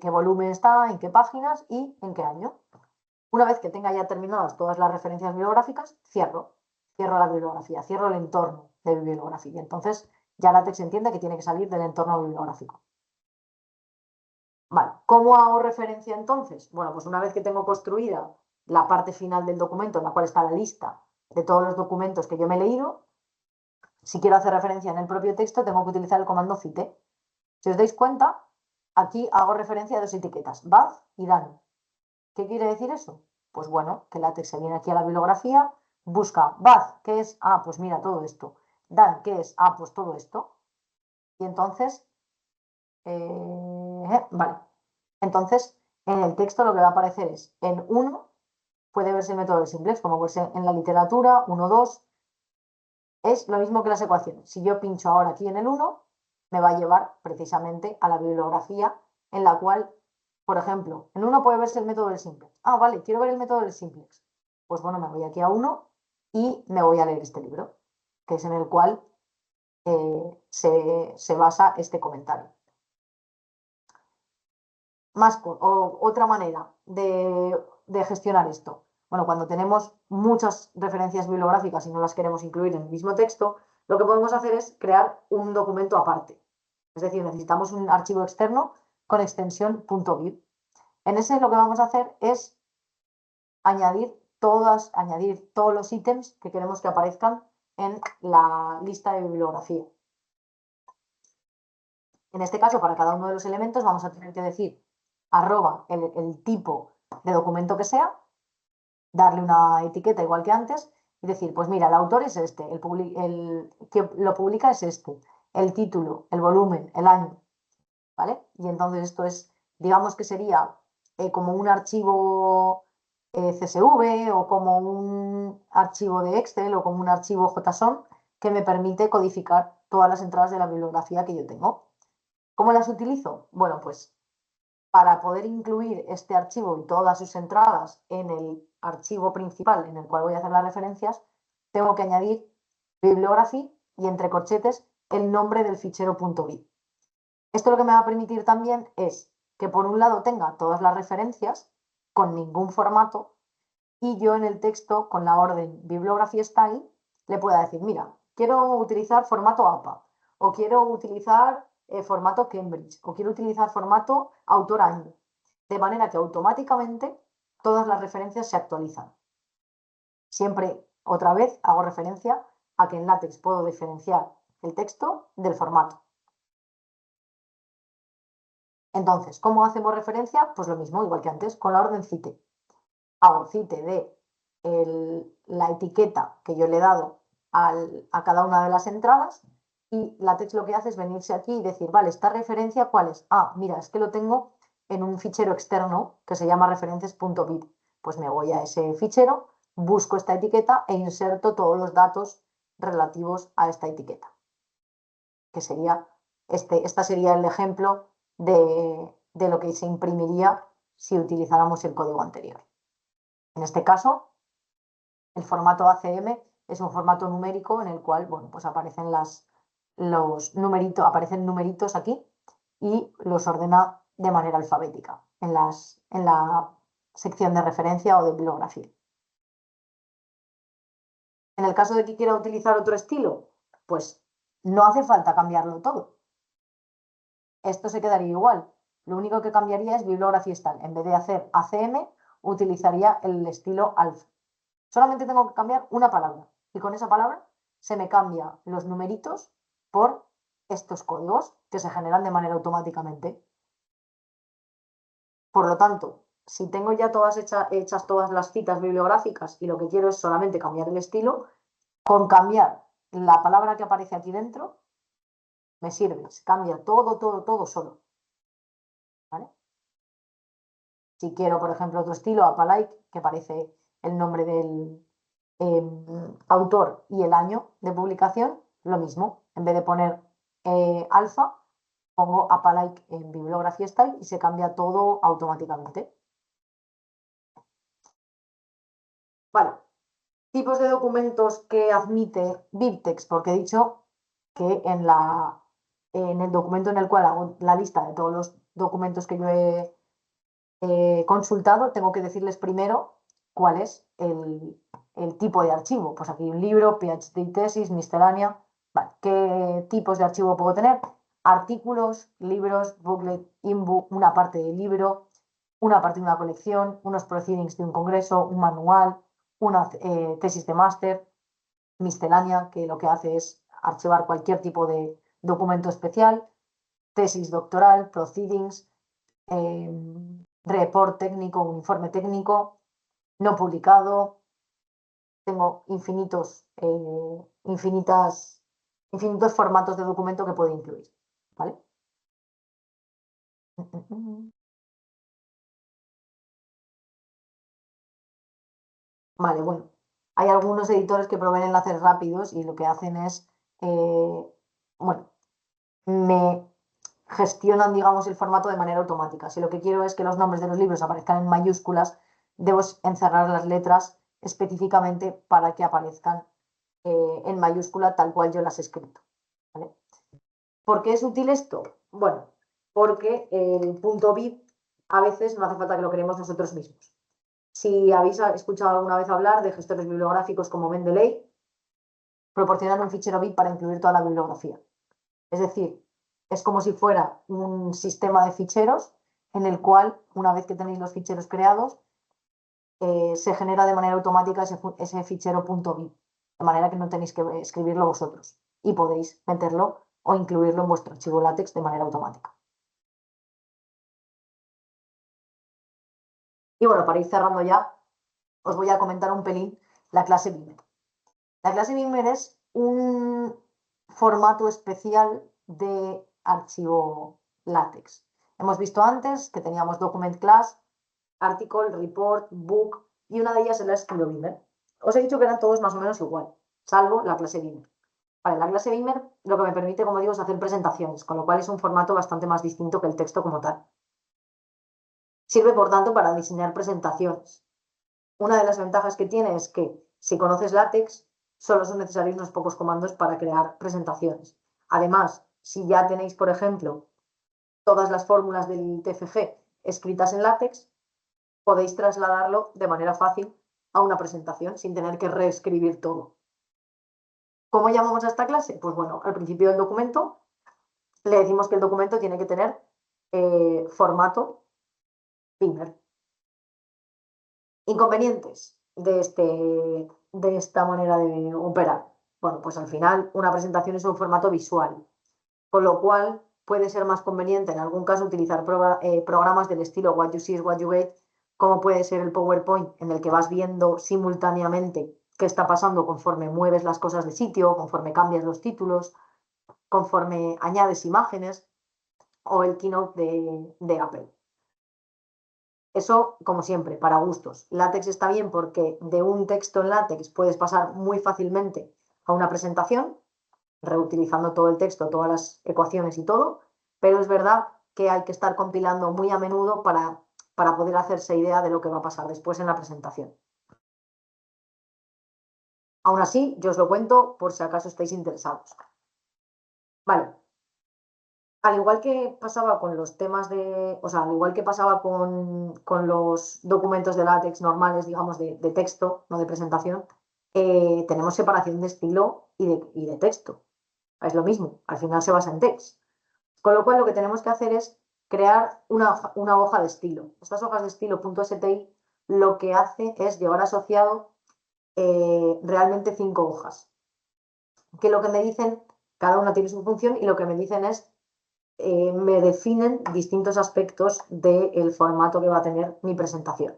Speaker 1: qué volumen está, en qué páginas y en qué año. Una vez que tenga ya terminadas todas las referencias bibliográficas, cierro la bibliografía, cierro el entorno de bibliografía. Entonces, ya LaTeX entiende que tiene que salir del entorno bibliográfico. Vale, ¿cómo hago referencia entonces? Bueno, pues una vez que tengo construida la parte final del documento, en la cual está la lista de todos los documentos que yo me he leído, si quiero hacer referencia en el propio texto, tengo que utilizar el comando cite. Si os dais cuenta, aquí hago referencia a dos etiquetas, Baz y Dan. ¿Qué quiere decir eso? Pues bueno, que LaTeX se viene aquí a la bibliografía, busca Baz, ¿qué es? Ah, pues mira, todo esto. Dan, ¿qué es? Ah, pues todo esto. Y entonces, vale. Entonces, en el texto lo que va a aparecer es, en 1, puede verse el método de simplex, como puede ser en la literatura, 1, 2. Es lo mismo que las ecuaciones. Si yo pincho ahora aquí en el 1, me va a llevar precisamente a la bibliografía en la cual, por ejemplo, en 1 puede verse el método del simplex. Ah, vale, quiero ver el método del simplex. Pues bueno, me voy aquí a 1 y me voy a leer este libro, que es en el cual se basa este comentario. Otra manera de gestionar esto. Bueno, cuando tenemos muchas referencias bibliográficas y no las queremos incluir en el mismo texto, lo que podemos hacer es crear un documento aparte. Es decir, necesitamos un archivo externo con extensión .bib. En ese lo que vamos a hacer es añadir todos los ítems que queremos que aparezcan en la lista de bibliografía. En este caso, para cada uno de los elementos vamos a tener que decir arroba el tipo de documento que sea, darle una etiqueta igual que antes y decir, pues mira, el autor es este, el que lo publica es este, el título, el volumen, el año, ¿vale? Y entonces esto es, digamos que sería como un archivo CSV o como un archivo de Excel o como un archivo JSON que me permite codificar todas las entradas de la bibliografía que yo tengo. ¿Cómo las utilizo? Bueno, pues para poder incluir este archivo y todas sus entradas en el archivo principal en el cual voy a hacer las referencias, tengo que añadir bibliography y entre corchetes el nombre del fichero .bib. Esto lo que me va a permitir también es que por un lado tenga todas las referencias con ningún formato y yo en el texto con la orden bibliography style le pueda decir, mira, quiero utilizar formato APA o quiero utilizar formato Cambridge o quiero utilizar formato autor año, de manera que automáticamente todas las referencias se actualizan. Siempre, otra vez, hago referencia a que en LaTeX puedo diferenciar el texto del formato. Entonces, ¿cómo hacemos referencia? Pues lo mismo, igual que antes, con la orden cite. Hago cite de la etiqueta que yo le he dado a cada una de las entradas y LaTeX lo que hace es venirse aquí y decir, vale, ¿esta referencia cuál es? Ah, mira, es que lo tengo en un fichero externo que se llama referencias.bib. Pues me voy a ese fichero, busco esta etiqueta e inserto todos los datos relativos a esta etiqueta, que sería este sería el ejemplo de lo que se imprimiría si utilizáramos el código anterior. En este caso, el formato ACM es un formato numérico en el cual, bueno, pues aparecen los numeritos, aparecen numeritos aquí y los ordena de manera alfabética en la sección de referencia o de bibliografía. En el caso de que quiera utilizar otro estilo, pues no hace falta cambiarlo todo. Esto se quedaría igual. Lo único que cambiaría es bibliografía style. En vez de hacer ACM, utilizaría el estilo alfa. Solamente tengo que cambiar una palabra y con esa palabra se me cambian los numeritos por estos códigos que se generan de manera automáticamente. Por lo tanto, si tengo ya todas hechas todas las citas bibliográficas y lo que quiero es solamente cambiar el estilo, con cambiar la palabra que aparece aquí dentro, me sirve. Se cambia todo solo. ¿Vale? Si quiero, por ejemplo, otro estilo, Apalike, que aparece el nombre del autor y el año de publicación, lo mismo. En vez de poner alfa, pongo appalike en bibliography style y se cambia todo automáticamente. Vale, tipos de documentos que admite BibTeX, porque he dicho que en el documento en el cual hago la lista de todos los documentos que yo he consultado, tengo que decirles primero cuál es el tipo de archivo. Pues aquí un libro, PhD tesis, miscelánea. Vale. ¿Qué tipos de archivo puedo tener? Artículos, libros, booklet, inbook, una parte del libro, una parte de una colección, unos proceedings de un congreso, un manual, una tesis de máster, miscelánea, que lo que hace es archivar cualquier tipo de documento especial, tesis doctoral, proceedings, report técnico, un informe técnico, no publicado. Tengo infinitos formatos de documento que puedo incluir. ¿Vale? Vale, bueno. Hay algunos editores que proveen enlaces rápidos y lo que hacen es, bueno, me gestionan, digamos, el formato de manera automática. Si lo que quiero es que los nombres de los libros aparezcan en mayúsculas, debo encerrar las letras específicamente para que aparezcan en mayúscula tal cual yo las he escrito. ¿Vale? ¿Por qué es útil esto? Bueno, porque el punto .bib a veces no hace falta que lo creemos nosotros mismos. Si habéis escuchado alguna vez hablar de gestores bibliográficos como Mendeley, proporcionan un fichero .bib para incluir toda la bibliografía. Es decir, es como si fuera un sistema de ficheros en el cual, una vez que tenéis los ficheros creados, se genera de manera automática ese fichero .bib, de manera que no tenéis que escribirlo vosotros y podéis meterlo o incluirlo en vuestro archivo LaTeX de manera automática. Y bueno, para ir cerrando ya, os voy a comentar un pelín la clase Beamer. La clase Beamer es un formato especial de archivo LaTeX. Hemos visto antes que teníamos document class, article, report, book y una de ellas es la estilo Beamer. Os he dicho que eran todos más o menos igual, salvo la clase Beamer. Vale, la clase Beamer lo que me permite, como digo, es hacer presentaciones, con lo cual es un formato bastante más distinto que el texto como tal. Sirve, por tanto, para diseñar presentaciones. Una de las ventajas que tiene es que si conoces LaTeX, solo son necesarios unos pocos comandos para crear presentaciones. Además, si ya tenéis, por ejemplo, todas las fórmulas del TFG escritas en LaTeX, podéis trasladarlo de manera fácil a una presentación sin tener que reescribir todo. ¿Cómo llamamos a esta clase? Pues bueno, al principio del documento le decimos que el documento tiene que tener formato Beamer. Inconvenientes de esta manera de operar. Bueno, pues al final una presentación es un formato visual, con lo cual puede ser más conveniente en algún caso utilizar programas del estilo What You See is What You Get, como puede ser el PowerPoint, en el que vas viendo simultáneamente qué está pasando conforme mueves las cosas de sitio, conforme cambias los títulos, conforme añades imágenes, o el Keynote de Apple. Eso, como siempre, para gustos. LaTeX está bien porque de un texto en LaTeX puedes pasar muy fácilmente a una presentación, reutilizando todo el texto, todas las ecuaciones y todo, pero es verdad que hay que estar compilando muy a menudo para poder hacerse idea de lo que va a pasar después en la presentación. Aún así, yo os lo cuento por si acaso estáis interesados. Vale. Al igual que pasaba con los temas o sea, al igual que pasaba con los documentos de LaTeX normales, digamos, de texto, no de presentación, tenemos separación de estilo y de texto. Es lo mismo, al final se basa en text. Con lo cual lo que tenemos que hacer es crear una hoja de estilo. Estas hojas de estilo .sti lo que hace es llevar asociado realmente 5 hojas. Que lo que me dicen, cada una tiene su función y lo que me dicen es me definen distintos aspectos del formato que va a tener mi presentación.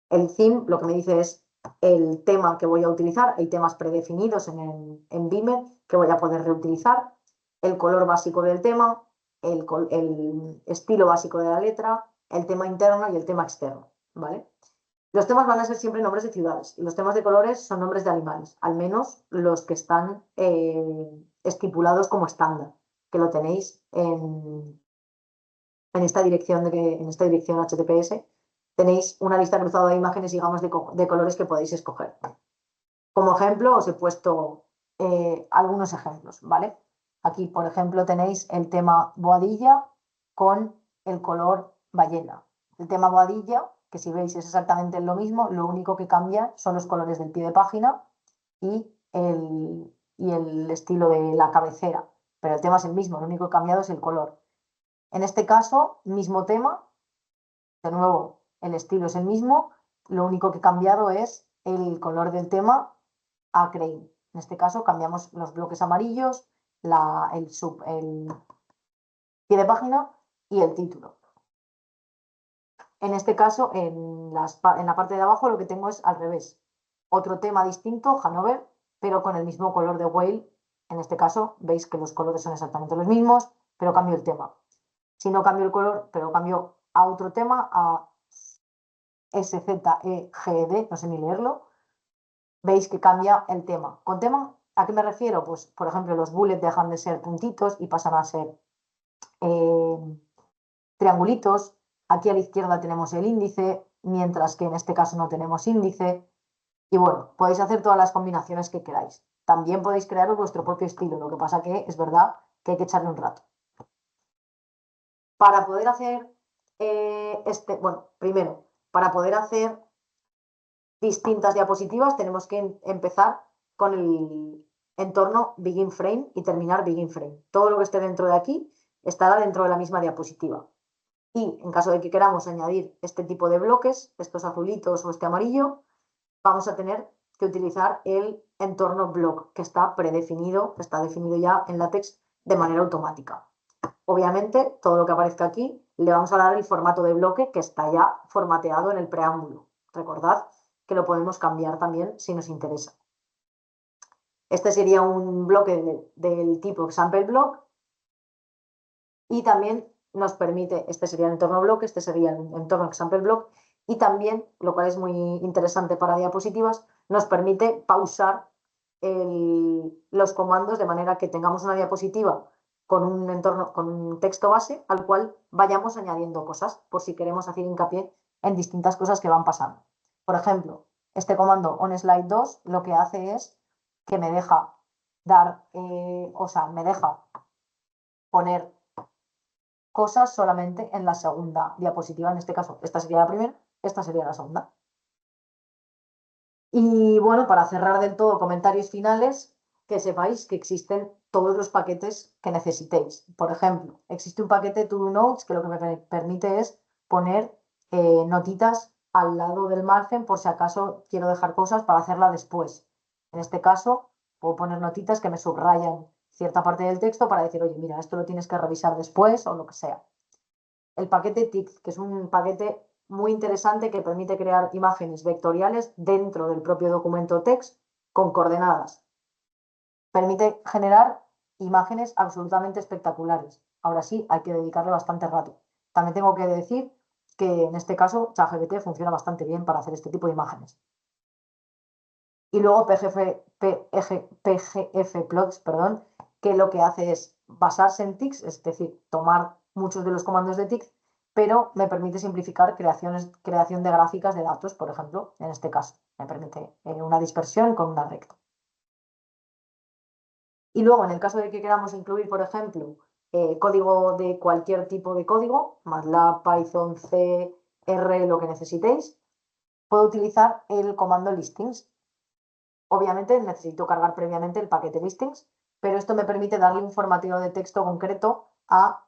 Speaker 1: El theme lo que me dice es el tema que voy a utilizar, hay temas predefinidos en Beamer que voy a poder reutilizar, el color básico del tema, el estilo básico de la letra, el tema interno y el tema externo, ¿vale? Los temas van a ser siempre nombres de ciudades y los temas de colores son nombres de animales, al menos los que están estipulados como estándar. que lo tenéis en esta dirección HTTPS, tenéis una lista cruzada de imágenes y gamas de colores que podéis escoger. Como ejemplo, os he puesto algunos ejemplos, ¿vale? Aquí, por ejemplo, tenéis el tema boadilla con el color ballena. El tema boadilla, que si veis es exactamente lo mismo, lo único que cambia son los colores del pie de página y el estilo de la cabecera, pero el tema es el mismo, lo único que cambiado es el color. En este caso, mismo tema, de nuevo, el estilo es el mismo, lo único que he cambiado es el color del tema a cream. En este caso cambiamos los bloques amarillos, el pie de página y el título. En este caso, en la parte de abajo lo que tengo es al revés. Otro tema distinto, Hanover, pero con el mismo color de Whale. En este caso, veis que los colores son exactamente los mismos, pero cambio el tema. Si no cambio el color, pero cambio a otro tema, a SZEGED, no sé ni leerlo, veis que cambia el tema. ¿Con tema a qué me refiero? Pues, por ejemplo, los bullets dejan de ser puntitos y pasan a ser triangulitos. Aquí a la izquierda tenemos el índice, mientras que en este caso no tenemos índice. Y bueno, podéis hacer todas las combinaciones que queráis. También podéis crear vuestro propio estilo, lo que pasa que es verdad que hay que echarle un rato. Para poder hacer primero, para poder hacer distintas diapositivas tenemos que empezar con el entorno Begin Frame y terminar Begin Frame. Todo lo que esté dentro de aquí estará dentro de la misma diapositiva. Y en caso de que queramos añadir este tipo de bloques, estos azulitos o este amarillo, vamos a tener que utilizar el entorno block que está predefinido, está definido ya en LaTeX de manera automática. Obviamente, todo lo que aparezca aquí le vamos a dar el formato de bloque que está ya formateado en el preámbulo. Recordad que lo podemos cambiar también si nos interesa. Este sería un bloque del tipo example block y también nos permite, este sería el entorno block, este sería el entorno example block y también, lo cual es muy interesante para diapositivas, nos permite pausar los comandos de manera que tengamos una diapositiva con un entorno, con un texto base al cual vayamos añadiendo cosas por si queremos hacer hincapié en distintas cosas que van pasando. Por ejemplo, este comando onSlide2 lo que hace es que me deja me deja poner cosas solamente en la segunda diapositiva. En este caso, esta sería la primera, esta sería la segunda. Y bueno, para cerrar del todo, comentarios finales, que sepáis que existen todos los paquetes que necesitéis. Por ejemplo, existe un paquete To Do Notes que lo que me permite es poner notitas al lado del margen por si acaso quiero dejar cosas para hacerla después. En este caso, puedo poner notitas que me subrayan cierta parte del texto para decir, oye, mira, esto lo tienes que revisar después o lo que sea. El paquete TIC, que es un paquete muy interesante que permite crear imágenes vectoriales dentro del propio documento text con coordenadas. Permite generar imágenes absolutamente espectaculares. Ahora sí, hay que dedicarle bastante rato. También tengo que decir que en este caso ChatGPT funciona bastante bien para hacer este tipo de imágenes. Y luego PGF Plots, perdón, que lo que hace es basarse en tics, es decir, tomar muchos de los comandos de tics, pero me permite simplificar creación de gráficas de datos, por ejemplo, en este caso. Me permite una dispersión con una recta. Y luego, en el caso de que queramos incluir, por ejemplo, código de cualquier tipo de código, MATLAB, Python, C, R, lo que necesitéis, puedo utilizar el comando listings. Obviamente necesito cargar previamente el paquete listings, pero esto me permite darle un formateo de texto concreto al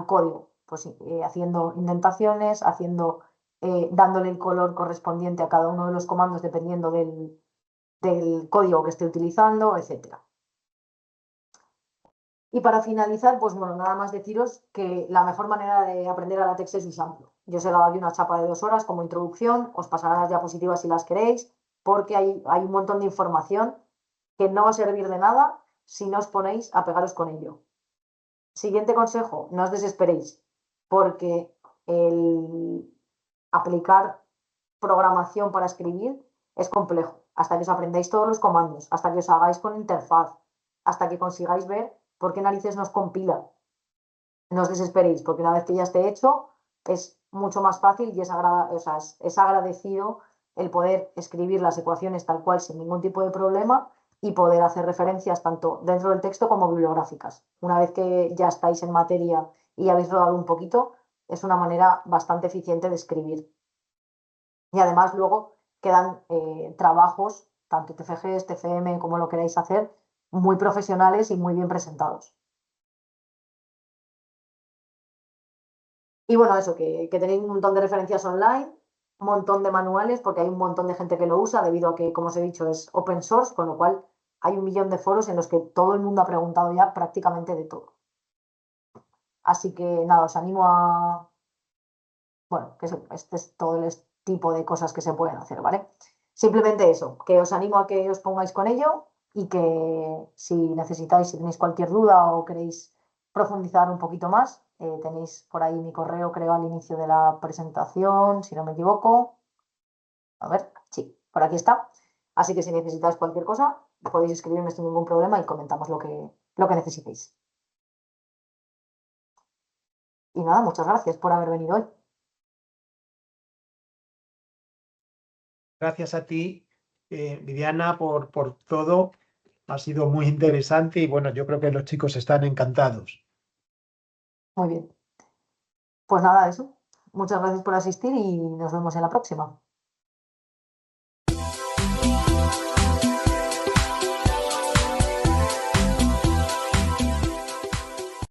Speaker 1: código, pues haciendo indentaciones, dándole el color correspondiente a cada uno de los comandos dependiendo del código que esté utilizando, etcétera. Y para finalizar, pues bueno, nada más deciros que la mejor manera de aprender a LaTeX es usando. Yo os he dado aquí una chapa de 2 horas como introducción, os pasaré las diapositivas si las queréis, porque hay un montón de información que no va a servir de nada si no os ponéis a pegaros con ello. Siguiente consejo, no os desesperéis, porque el aplicar programación para escribir es complejo. Hasta que os aprendáis todos los comandos, hasta que os hagáis con interfaz, hasta que consigáis ver por qué narices nos compila. No os desesperéis, porque una vez que ya esté hecho, es mucho más fácil y es agradecido el poder escribir las ecuaciones tal cual sin ningún tipo de problema y poder hacer referencias tanto dentro del texto como bibliográficas. Una vez que ya estáis en materia y habéis rodado un poquito, es una manera bastante eficiente de escribir. Y además luego quedan trabajos, tanto TFGs, TFM, como lo queráis hacer, muy profesionales y muy bien presentados. Y bueno, eso, que tenéis un montón de referencias online, un montón de manuales, porque hay un montón de gente que lo usa, debido a que, como os he dicho, es open source, con lo cual hay 1 millón de foros en los que todo el mundo ha preguntado ya prácticamente de todo. Así que nada, os animo a, bueno, este es todo el tipo de cosas que se pueden hacer, ¿vale? Simplemente eso, que os animo a que os pongáis con ello y que si necesitáis, si tenéis cualquier duda o queréis profundizar un poquito más, tenéis por ahí mi correo, creo, al inicio de la presentación, si no me equivoco. A ver, sí, por aquí está. Así que si necesitáis cualquier cosa, podéis escribirme sin ningún problema y comentamos lo que necesitéis. Y nada, muchas gracias por haber venido hoy.
Speaker 2: Gracias a ti, Viviana, por todo. Ha sido muy interesante y bueno, yo creo que los chicos están encantados.
Speaker 1: Muy bien. Pues nada, eso. Muchas gracias por asistir y nos vemos en la próxima.